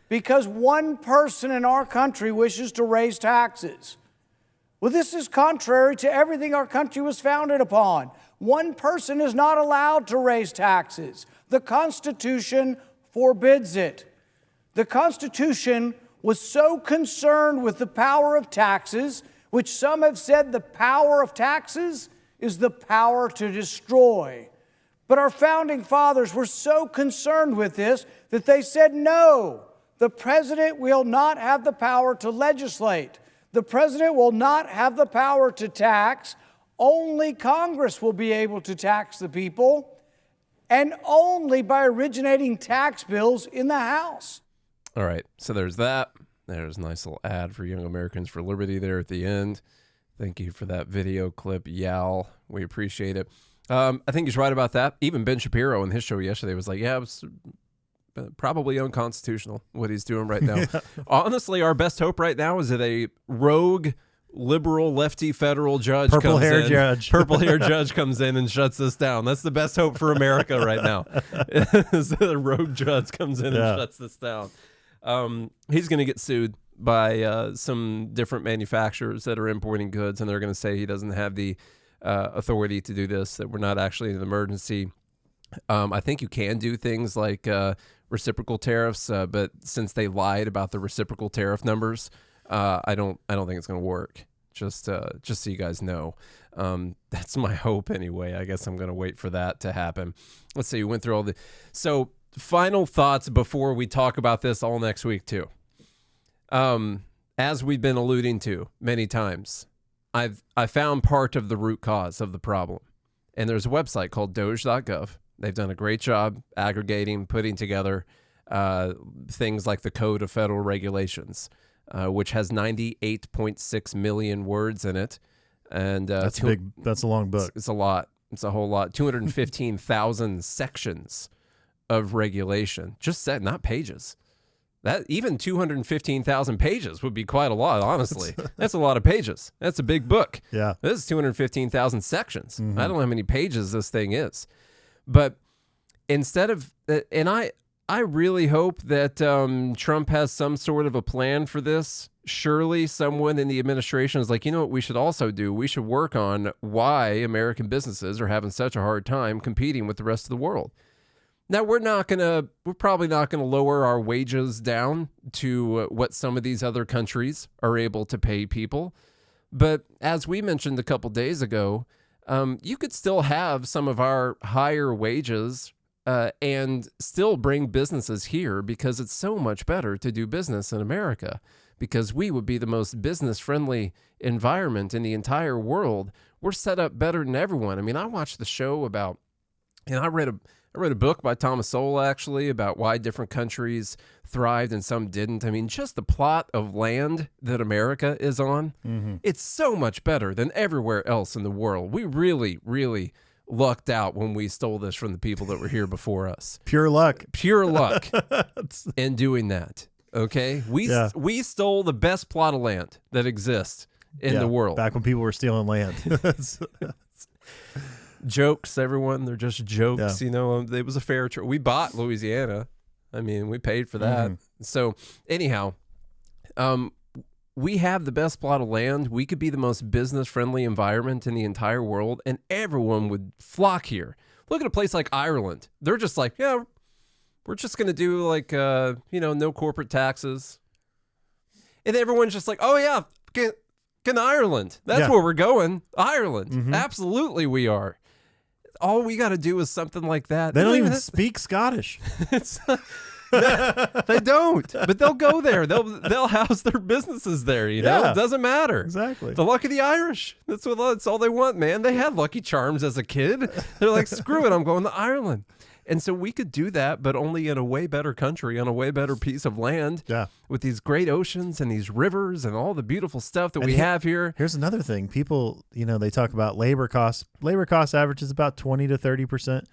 because one person in our country wishes to raise taxes. Well, this is contrary to everything our country was founded upon. One person is not allowed to raise taxes. The Constitution forbids it. The Constitution was so concerned with the power of taxes, which some have said the power of taxes is the power to destroy. But our founding fathers were so concerned with this that they said, no, the president will not have the power to legislate. The president will not have the power to tax. Only Congress will be able to tax the people, and only by originating tax bills in the House. All right, so there's that. There's a nice little ad for Young Americans for Liberty there at the end. Thank you for that video clip, Yal. We appreciate it. I think he's right about that. Even Ben Shapiro on his show yesterday was like, yeah, it was probably unconstitutional what he's doing right now. Honestly, our best hope right now is that a rogue liberal lefty federal judge purple hair judge comes in and shuts this down. That's the best hope for America right now. Is that a rogue judge comes in and shuts this down. He's going to get sued by some different manufacturers that are importing goods, and they're going to say he doesn't have the authority to do this, that we're not actually in an emergency. I think you can do things like reciprocal tariffs, but since they lied about the reciprocal tariff numbers, I don't think it's going to work. Just so you guys know, that's my hope anyway. I guess I'm going to wait for that to happen. Let's see. We went through all the final thoughts before we talk about this all next week too. As we've been alluding to many times, I found part of the root cause of the problem, and there's a website called Doge.gov. They've done a great job aggregating, putting together things like the Code of Federal Regulations, which has 98.6 million words in it, and that's big. That's a long book. It's a lot. It's a whole lot. 215,000 sections of regulation, just set, not pages. That even 215,000 pages would be quite a lot, honestly. That's a lot of pages. That's a big book. Yeah. This is 215,000 sections. I don't know how many pages this thing is. But instead of, and I really hope that Trump has some sort of a plan for this. Surely someone in the administration is like, you know what we should also do? We should work on why American businesses are having such a hard time competing with the rest of the world. Now, we're probably not going to lower our wages down to what some of these other countries are able to pay people. But as we mentioned a couple days ago, you could still have some of our higher wages and still bring businesses here, because it's so much better to do business in America, because we would be the most business-friendly environment in the entire world. We're set up better than everyone. I mean, I watched the show about, and I read a book by Thomas Sowell, actually, about why different countries thrived and some didn't. I mean, just the plot of land that America is on, it's so much better than everywhere else in the world. We really, really lucked out when we stole this from the people that were here before us. Pure luck. Pure luck in doing that, okay? We stole the best plot of land that exists in the world. Back when people were stealing land. Jokes, everyone. They're just jokes. You know, it was a fair trade. We bought Louisiana. I mean, we paid for that. So anyhow, we have the best plot of land. We could be the most business-friendly environment in the entire world, and everyone would flock here. Look at a place like Ireland. They're just like, yeah, we're just going to do like, no corporate taxes. And everyone's just like, oh yeah, can Ireland. That's where we're going. Ireland. Absolutely we are. All we got to do is something like that. They don't even speak Scottish. It's they don't, but they'll go there. They'll house their businesses there. You know, Yeah. it doesn't matter. Exactly. The luck of the Irish. That's all they want, man. They had Lucky Charms as a kid. They're like, screw it, I'm going to Ireland. And so we could do that, but only in a way better country, on a way better piece of land. Yeah. With these great oceans and these rivers and all the beautiful stuff that we have here. Here's another thing. People, they talk about labor costs. Labor cost averages about 20 to 30%.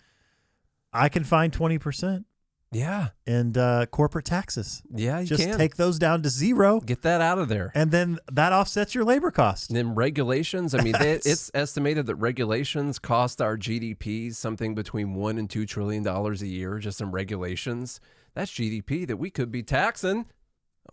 I can find 20%. Yeah. And corporate taxes. Yeah, you Just can. take those down to zero. Get that out of there. And then that offsets your labor cost. And then regulations. I mean, it's estimated that regulations cost our GDP something between $1 and $2 trillion a year just in regulations. That's GDP that we could be taxing.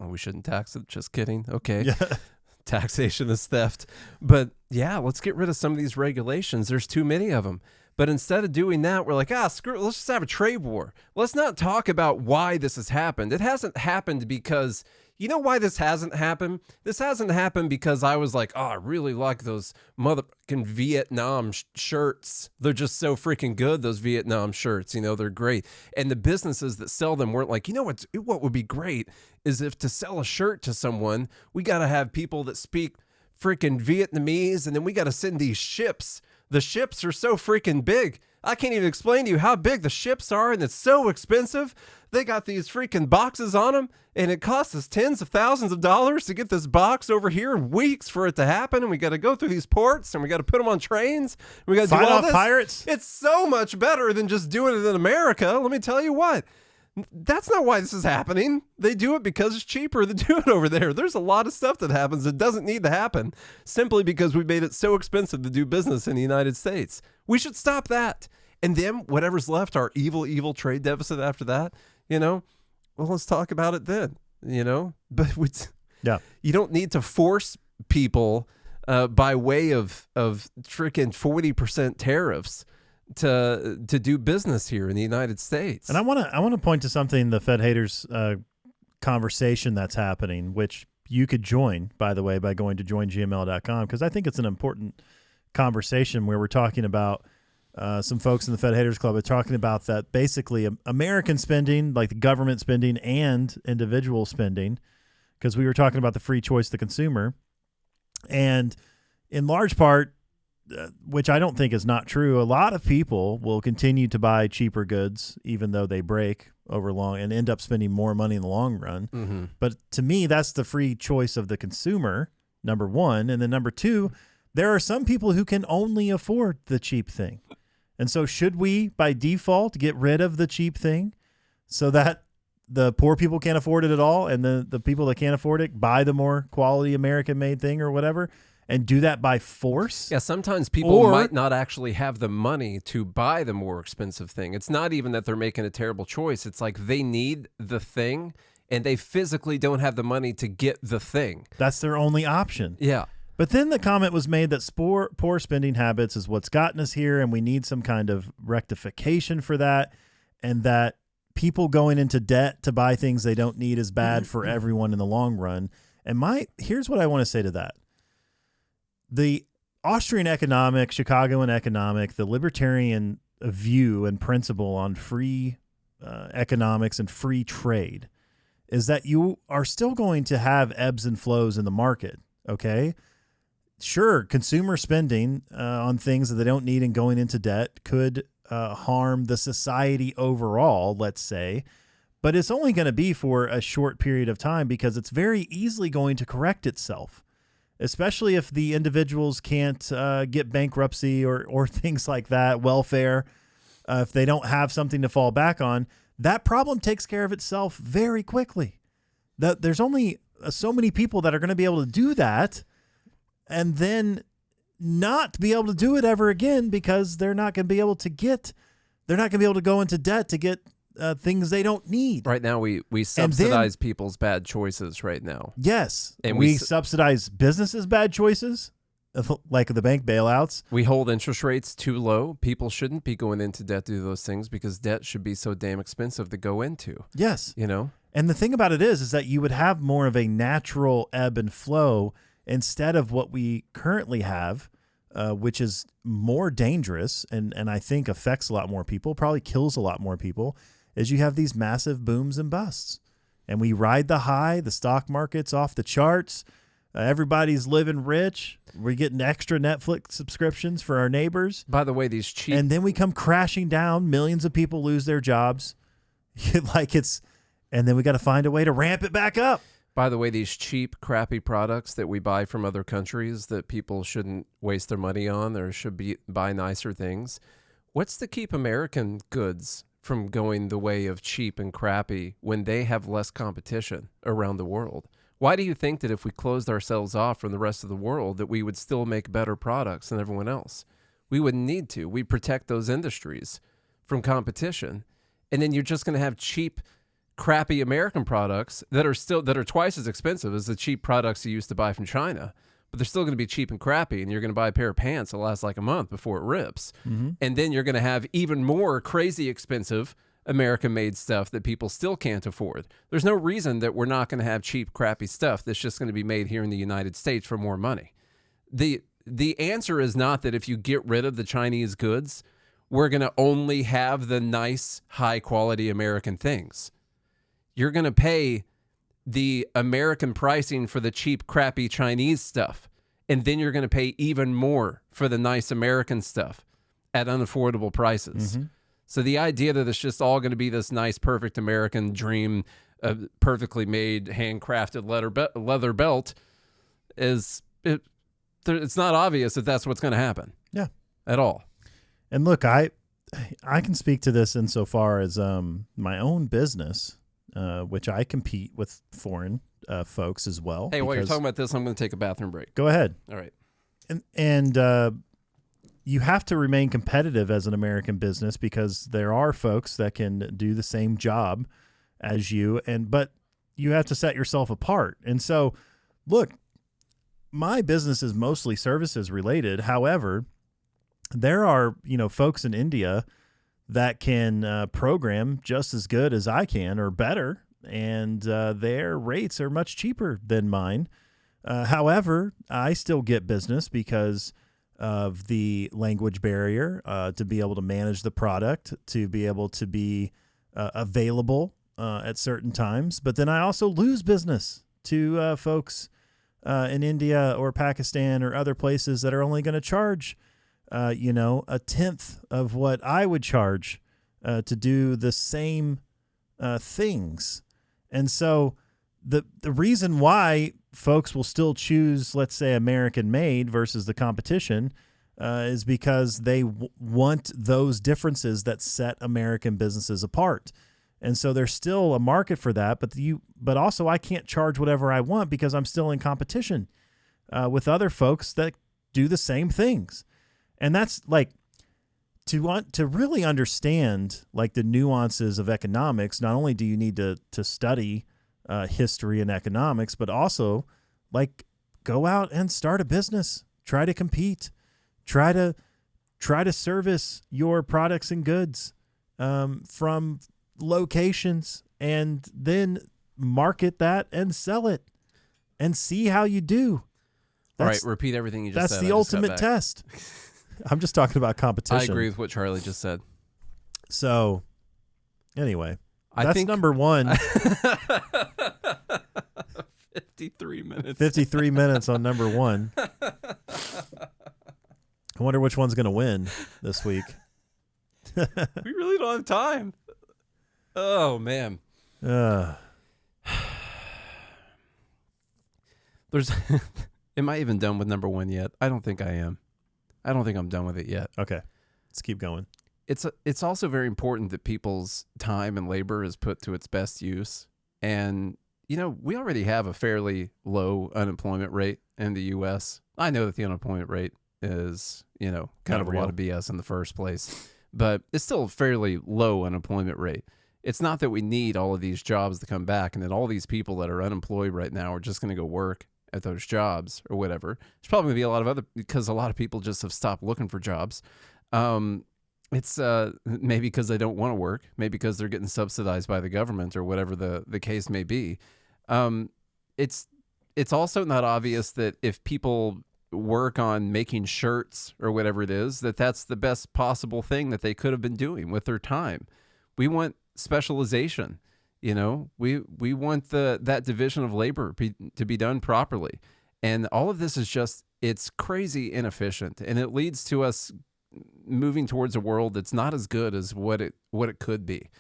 Oh, we shouldn't tax it. Just kidding. Okay. Yeah. Taxation is theft. But yeah, let's get rid of some of these regulations. There's too many of them. But instead of doing that, we're like, screw it. Let's just have a trade war. Let's not talk about why this has happened. It hasn't happened because, you know why this hasn't happened? This hasn't happened because I was like, I really like those motherfucking Vietnam shirts. They're just so freaking good, those Vietnam shirts. They're great. And the businesses that sell them weren't like, what would be great is if to sell a shirt to someone, we got to have people that speak freaking Vietnamese, and then we got to send these ships. The ships are so freaking big. I can't even explain to you how big the ships are, and it's so expensive. They got these freaking boxes on them, and it costs us tens of thousands of dollars to get this box over here, and weeks for it to happen, and we got to go through these ports, and we got to put them on trains, and we got to do Fight all off this. pirates. It's so much better than just doing it in America. Let me tell you what. That's not why this is happening. They do it because it's cheaper to do it over there. There's a lot of stuff that happens that doesn't need to happen simply because we made it so expensive to do business in the United States. We should stop that. And then whatever's left, our evil trade deficit after that, well, let's talk about it then, But you don't need to force people by way of freaking 40% tariffs to do business here in the United States. And I want to point to something, the Fed haters conversation that's happening, which you could join, by the way, by going to joingml.com, because I think it's an important conversation where we're talking about some folks in the Fed haters club are talking about that basically American spending, like the government spending and individual spending, because we were talking about the free choice of the consumer. And in large part, which I don't think is not true, a lot of people will continue to buy cheaper goods even though they break over long and end up spending more money in the long run. Mm-hmm. But to me, that's the free choice of the consumer, number one. And then number two, there are some people who can only afford the cheap thing. And so should we, by default, get rid of the cheap thing so that the poor people can't afford it at all and the people that can't afford it buy the more quality American-made thing or whatever? And do that by force? Yeah, sometimes people might not actually have the money to buy the more expensive thing. It's not even that they're making a terrible choice. It's like they need the thing, and they physically don't have the money to get the thing. That's their only option. Yeah. But then the comment was made that poor spending habits is what's gotten us here, and we need some kind of rectification for that, and that people going into debt to buy things they don't need is bad for everyone in the long run. And here's what I want to say to that. The Austrian economic, Chicagoan economic, the libertarian view and principle on free economics and free trade is that you are still going to have ebbs and flows in the market, okay? Sure, consumer spending on things that they don't need and going into debt could harm the society overall, let's say, but it's only going to be for a short period of time because it's very easily going to correct itself. Especially if the individuals can't get bankruptcy or things like that, welfare, if they don't have something to fall back on, that problem takes care of itself very quickly. There's only so many people that are going to be able to do that and then not be able to do it ever again because they're not going to be able to go into debt to get things they don't need. Right now, we subsidize people's bad choices right now. Yes. And we subsidize businesses' bad choices, like the bank bailouts. We hold interest rates too low. People shouldn't be going into debt to do those things because debt should be so damn expensive to go into. Yes. And the thing about it is that you would have more of a natural ebb and flow instead of what we currently have, which is more dangerous and I think affects a lot more people, probably kills a lot more people, is you have these massive booms and busts. And we ride the high, the stock market's off the charts, everybody's living rich, we're getting extra Netflix subscriptions for our neighbors. By the way, these cheap... And then we come crashing down, millions of people lose their jobs. And then we got to find a way to ramp it back up. By the way, these cheap, crappy products that we buy from other countries that people shouldn't waste their money on or should buy nicer things. What's to keep American goods from going the way of cheap and crappy when they have less competition around the world? Why do you think that if we closed ourselves off from the rest of the world that we would still make better products than everyone else? We wouldn't need to. We protect those industries from competition. And then you're just going to have cheap, crappy American products that are twice as expensive as the cheap products you used to buy from China, but they're still going to be cheap and crappy, and you're going to buy a pair of pants that lasts like a month before it rips. And then you're going to have even more crazy expensive American-made stuff that people still can't afford. There's no reason that we're not going to have cheap, crappy stuff that's just going to be made here in the United States for more money. The answer is not that if you get rid of the Chinese goods, we're going to only have the nice, high-quality American things. You're going to pay the American pricing for the cheap, crappy Chinese stuff, and then you're going to pay even more for the nice American stuff at unaffordable prices. So the idea that it's just all going to be this nice, perfect American dream, perfectly made, handcrafted leather belt it's not obvious that that's what's going to happen. Yeah. At all. And look, I can speak to this insofar as my own business, which I compete with foreign folks as well. Hey, while you're talking about this, I'm going to take a bathroom break. Go ahead. All right. And you have to remain competitive as an American business because there are folks that can do the same job as you, but you have to set yourself apart. And so, look, my business is mostly services related. However, there are, folks in India that can program just as good as I can or better, and their rates are much cheaper than mine. However, I still get business because of the language barrier, to be able to manage the product, to be able to be available at certain times. But then I also lose business to folks in India or Pakistan or other places that are only going to charge a tenth of what I would charge to do the same things. And so the reason why folks will still choose, let's say, American made versus the competition is because they want those differences that set American businesses apart. And so there's still a market for that, but also I can't charge whatever I want because I'm still in competition with other folks that do the same things. And that's like to really understand like the nuances of economics. Not only do you need to study history and economics, but also like go out and start a business, try to compete, try to service your products and goods from locations, and then market that and sell it and see how you do. All right, repeat everything you just said. That's the ultimate test. I'm just talking about competition. I agree with what Charlie just said. So, anyway, that's number one. 53 minutes. 53 minutes on number one. I wonder which one's going to win this week. We really don't have time. Oh, man. Am I even done with number one yet? I don't think I am. I don't think I'm done with it yet. Okay. Let's keep going. It's also very important that people's time and labor is put to its best use. And, we already have a fairly low unemployment rate in the U.S. I know that the unemployment rate is, kind of a lot of BS in the first place, but it's still a fairly low unemployment rate. It's not that we need all of these jobs to come back and that all these people that are unemployed right now are just going to go work at those jobs or whatever. There's probably going to be because a lot of people just have stopped looking for jobs. It's maybe because they don't want to work, maybe because they're getting subsidized by the government or whatever the case may be. It's also not obvious that if people work on making shirts or whatever it is, that's the best possible thing that they could have been doing with their time. We want specialization. We want that division of labor to be done properly. And all of this is just, it's crazy inefficient, and it leads to us moving towards a world that's not as good as what it could be.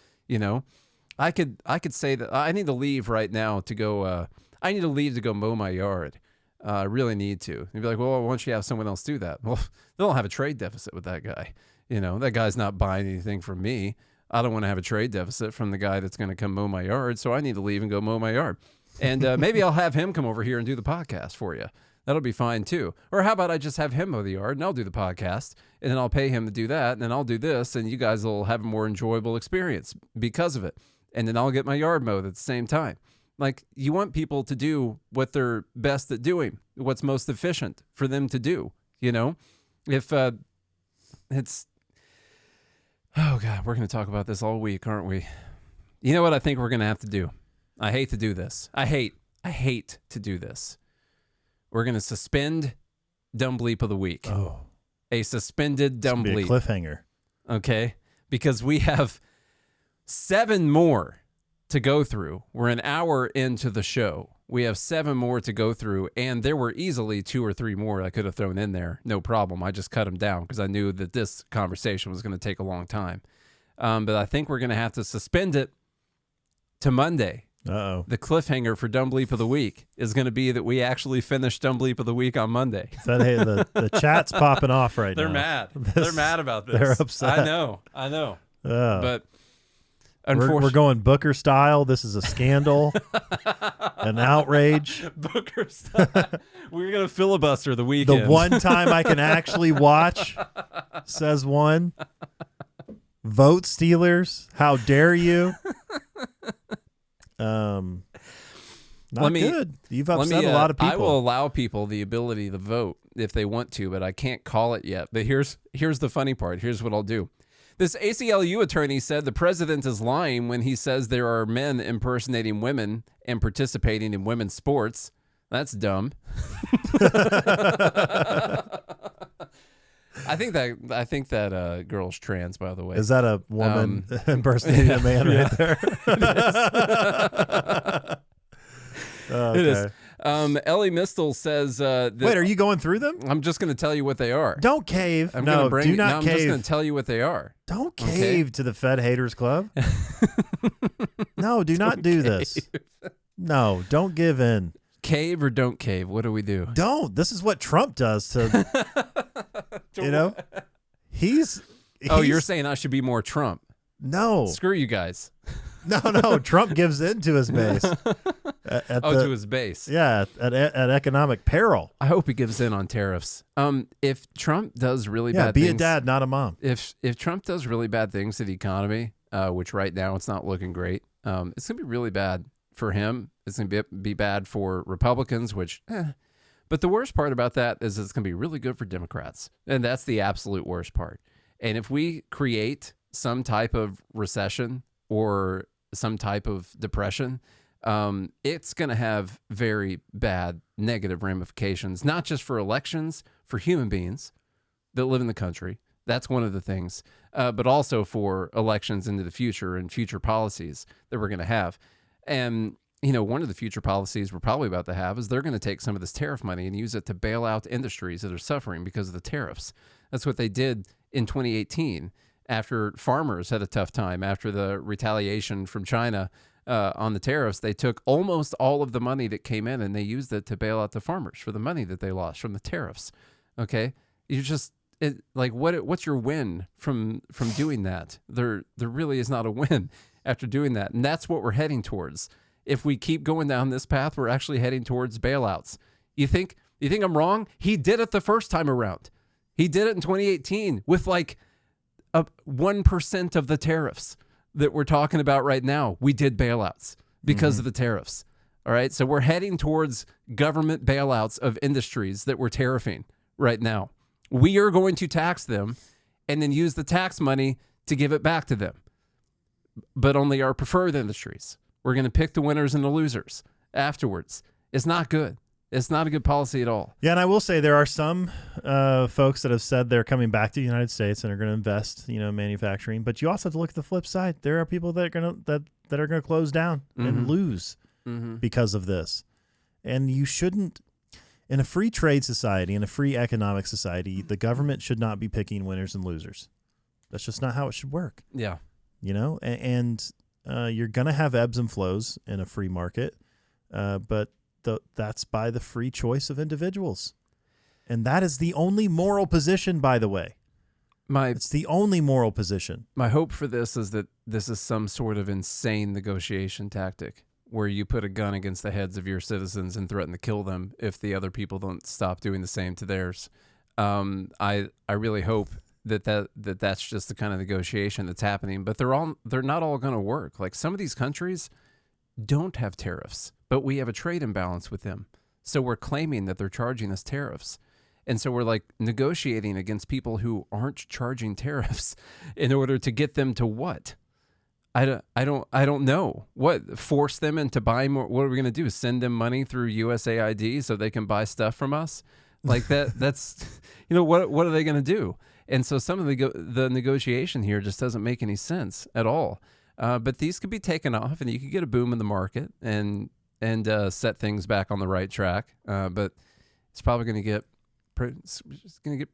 I could say that I need to leave right now to go. I need to leave to go mow my yard. I really need to. You'd be like, well, why don't you have someone else do that? Well, they'll have a trade deficit with that guy. That guy's not buying anything from me. I don't want to have a trade deficit from the guy that's going to come mow my yard. So I need to leave and go mow my yard. And maybe I'll have him come over here and do the podcast for you. That'll be fine too. Or how about I just have him mow the yard and I'll do the podcast, and then I'll pay him to do that, and then I'll do this, and you guys will have a more enjoyable experience because of it. And then I'll get my yard mowed at the same time. Like, you want people to do what they're best at doing, what's most efficient for them to do. If it's, oh God, we're going to talk about this all week, aren't we? You know what I think we're going to have to do? I hate to do this. I hate to do this. We're going to suspend Dumb Bleep of the Week. Oh. A suspended Dumb Bleep. A cliffhanger. Okay? Because we have 7 more to go through. We're an hour into the show. We have 7 more to go through, and there were easily 2 or 3 more I could have thrown in there. No problem. I just cut them down because I knew that this conversation was going to take a long time. But I think we're going to have to suspend it to Monday. Uh-oh. The cliffhanger for Dumb Bleep of the Week is going to be that we actually finish Dumb Bleep of the Week on Monday. So, hey, the chat's popping off right now. They're mad. They're mad about this. They're upset. I know. But unfortunately, we're going Booker style. This is a scandal, an outrage. Booker style. We're going to filibuster the weekend. The one time I can actually watch, says one. Vote Steelers. How dare you? Good. You've upset a lot of people. I will allow people the ability to vote if they want to, but I can't call it yet. But here's the funny part. Here's what I'll do. This ACLU attorney said the president is lying when he says there are men impersonating women and participating in women's sports. That's dumb. I think that girl's trans, by the way. Is that a woman impersonating a man right there? Okay. It is. Ellie Mistel says... Wait, are you going through them? I'm just going to tell you what they are. Don't cave. I'm no, bring do it, not no, I'm cave. just going to tell you what they are. Don't cave to the Fed Haters Club. No, do not do this. No, don't give in. Cave or don't cave? What do we do? Don't. This is what Trump does to... He's you're saying I should be more Trump? No. Screw you guys. No. Trump gives in to his base. To his base. Yeah, at economic peril. I hope he gives in on tariffs. If Trump does really bad things... things... be a dad, not a mom. If Trump does really bad things to the economy, which right now it's not looking great, it's going to be really bad for him. It's going to be bad for Republicans, which... But the worst part about that is it's going to be really good for Democrats. And that's the absolute worst part. And if we create some type of recession or some type of depression, it's going to have very bad negative ramifications, not just for elections, for human beings that live in the country. That's one of the things, but also for elections into the future and future policies that we're going to have. And one of the future policies we're probably about to have is they're going to take some of this tariff money and use it to bail out industries that are suffering because of the tariffs. That's what they did in 2018 after farmers had a tough time after the retaliation from China on the tariffs. They took almost all of the money that came in and they used it to bail out the farmers for the money that they lost from the tariffs. Okay, what's your win from doing that? There really is not a win after doing that, and that's what we're heading towards. If we keep going down this path, we're actually heading towards bailouts. You think I'm wrong? He did it the first time around. He did it in 2018 with 1% of the tariffs that we're talking about right now. We did bailouts because of the tariffs. All right. So we're heading towards government bailouts of industries that we're tariffing right now. We are going to tax them and then use the tax money to give it back to them, but only our preferred industries. We're going to pick the winners and the losers afterwards. It's not good. It's not a good policy at all. Yeah, and I will say there are some folks that have said they're coming back to the United States and are going to invest, in manufacturing. But you also have to look at the flip side. There are people that are going to close down and lose because of this. And you shouldn't. In a free trade society, in a free economic society, the government should not be picking winners and losers. That's just not how it should work. Yeah. And you're going to have ebbs and flows in a free market, but that's by the free choice of individuals. And that is the only moral position, by the way. It's the only moral position. My hope for this is that this is some sort of insane negotiation tactic where you put a gun against the heads of your citizens and threaten to kill them if the other people don't stop doing the same to theirs. I really hope that's just the kind of negotiation that's happening, but they're not all going to work. Like, some of these countries don't have tariffs, but we have a trade imbalance with them. So we're claiming that they're charging us tariffs. And so we're like negotiating against people who aren't charging tariffs in order to get them to what? I don't know. What? Force them into buying more? What are we going to do? Send them money through USAID so they can buy stuff from us? Like that's, what are they going to do? And so some of the negotiation here just doesn't make any sense at all. But these could be taken off, and you could get a boom in the market and set things back on the right track. But it's probably going to get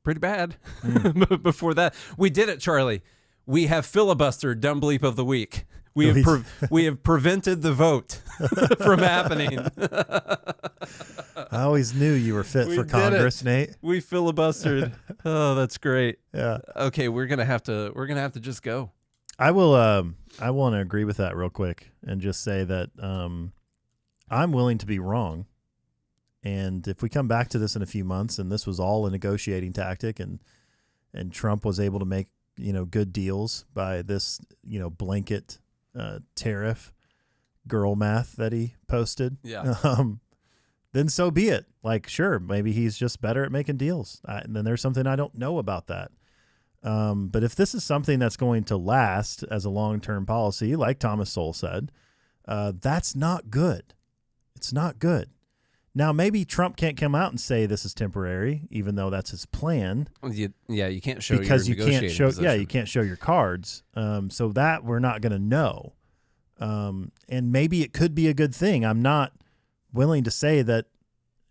pretty bad before that. We did it, Charlie. We have filibustered Dumb Bleep of the Week. We have prevented the vote from happening. I always knew you were fit for Congress, Nate. We filibustered. Oh, that's great. Yeah. Okay, we're gonna have to just go. I will. I want to agree with that real quick and just say that I'm willing to be wrong. And if we come back to this in a few months and this was all a negotiating tactic and Trump was able to make good deals by this blanket tariff girl math that he posted, then so be it. Like, sure, maybe he's just better at making deals. And then there's something I don't know about that. But if this is something that's going to last as a long-term policy, like Thomas Sowell said, that's not good. It's not good. Now, maybe Trump can't come out and say this is temporary, even though that's his plan. You can't show because your negotiating position. You can't show your cards. So that we're not going to know. And maybe it could be a good thing. I'm not willing to say that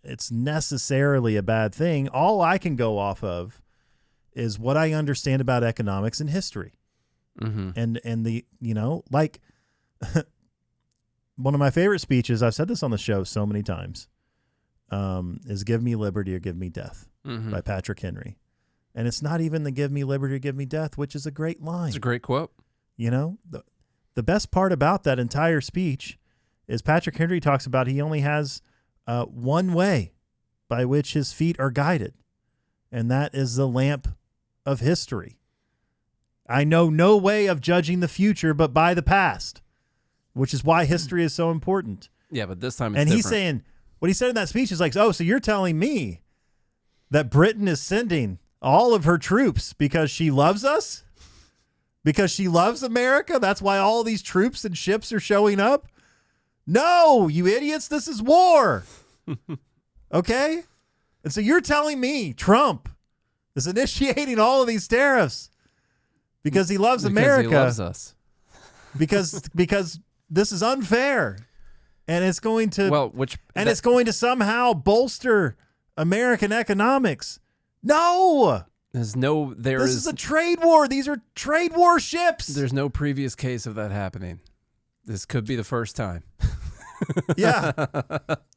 it's necessarily a bad thing. All I can go off of is what I understand about economics and history. Mm-hmm. And the, like one of my favorite speeches, I've said this on the show so many times, is "Give me liberty or give me death" by Patrick Henry. And it's not even the "Give me liberty or give me death," which is a great line. It's a great quote. The best part about that entire speech is Patrick Henry talks about he only has one way by which his feet are guided, and that is the lamp of history. I know no way of judging the future but by the past, which is why history is so important. Yeah, but this time it's and different. He's saying, what he said in that speech is like, oh, so you're telling me that Britain is sending all of her troops because she loves us? Because she loves America? That's why all these troops and ships are showing up? No, you idiots, this is war. Okay? And so you're telling me Trump is initiating all of these tariffs because he loves America. Because he loves us. because this is unfair. And it's going to it's going to somehow bolster American economics. No. This is a trade war. These are trade war ships. There's no previous case of that happening. This could be the first time. Yeah.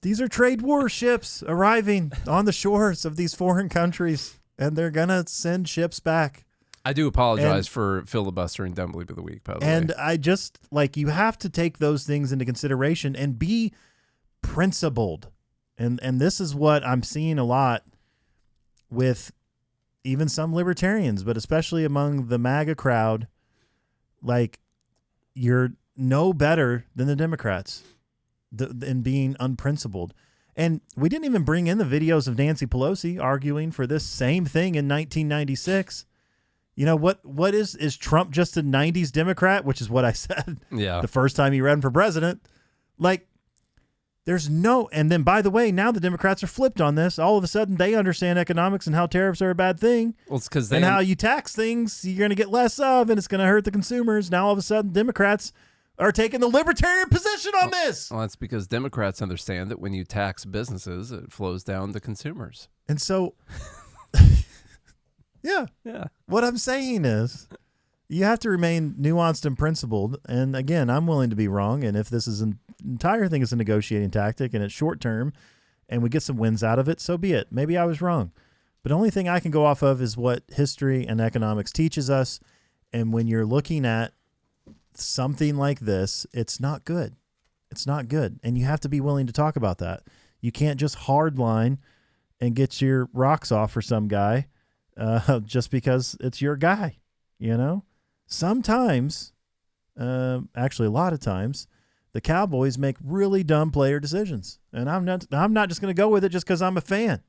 These are trade war ships arriving on the shores of these foreign countries, and they're going to send ships back. I do apologize for filibustering Dumb Bleep of the Week, by the way. And I just, you have to take those things into consideration and be principled. And this is what I'm seeing a lot with even some libertarians, but especially among the MAGA crowd. You're no better than the Democrats in being unprincipled. And we didn't even bring in the videos of Nancy Pelosi arguing for this same thing in 1996. What is Trump just a 90s Democrat, which is what I said the first time he ran for president? There's no, and then by the way, now the Democrats are flipped on this. All of a sudden, they understand economics and how tariffs are a bad thing. Well, it's because and how you tax things, you're going to get less of, and it's going to hurt the consumers. Now all of a sudden, Democrats are taking the libertarian position on this. Well, that's because Democrats understand that when you tax businesses, it flows down to consumers. And so, yeah, Yeah. what I'm saying is, you have to remain nuanced and principled. And again, I'm willing to be wrong. And if this is an entire thing is a negotiating tactic and it's short term and we get some wins out of it, so be it. Maybe I was wrong. But the only thing I can go off of is what history and economics teaches us. And when you're looking at something like this, it's not good. It's not good. And you have to be willing to talk about that. You can't just hardline and get your rocks off for some guy just because it's your guy, you know? Sometimes, actually a lot of times, the Cowboys make really dumb player decisions. And I'm not just going to go with it just because I'm a fan.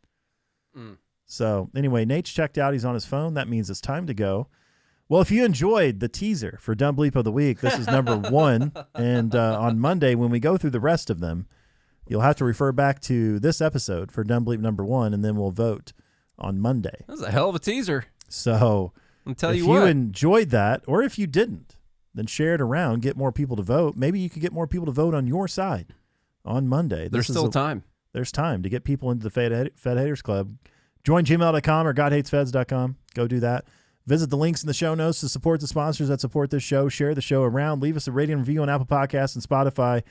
So anyway, Nate's checked out. He's on his phone. That means it's time to go. Well, if you enjoyed the teaser for Dumb Bleep of the Week, this is number 1. And on Monday, when we go through the rest of them, you'll have to refer back to this episode for Dumb Bleep number 1, and then we'll vote on Monday. That was a hell of a teaser. So I'll tell if you what. you enjoyed that, or if you didn't, then share it around, get more people to vote. Maybe you could get more people to vote on your side on Monday. There's still time. There's time to get people into the Fed Haters Club. Join gmail.com or godhatesfeds.com. Go do that. Visit the links in the show notes to support the sponsors that support this show. Share the show around. Leave us a rating and review on Apple Podcasts and Spotify.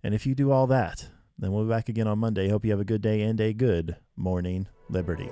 And if you do all that, then we'll be back again on Monday. Hope you have a good day and a good morning, Liberty.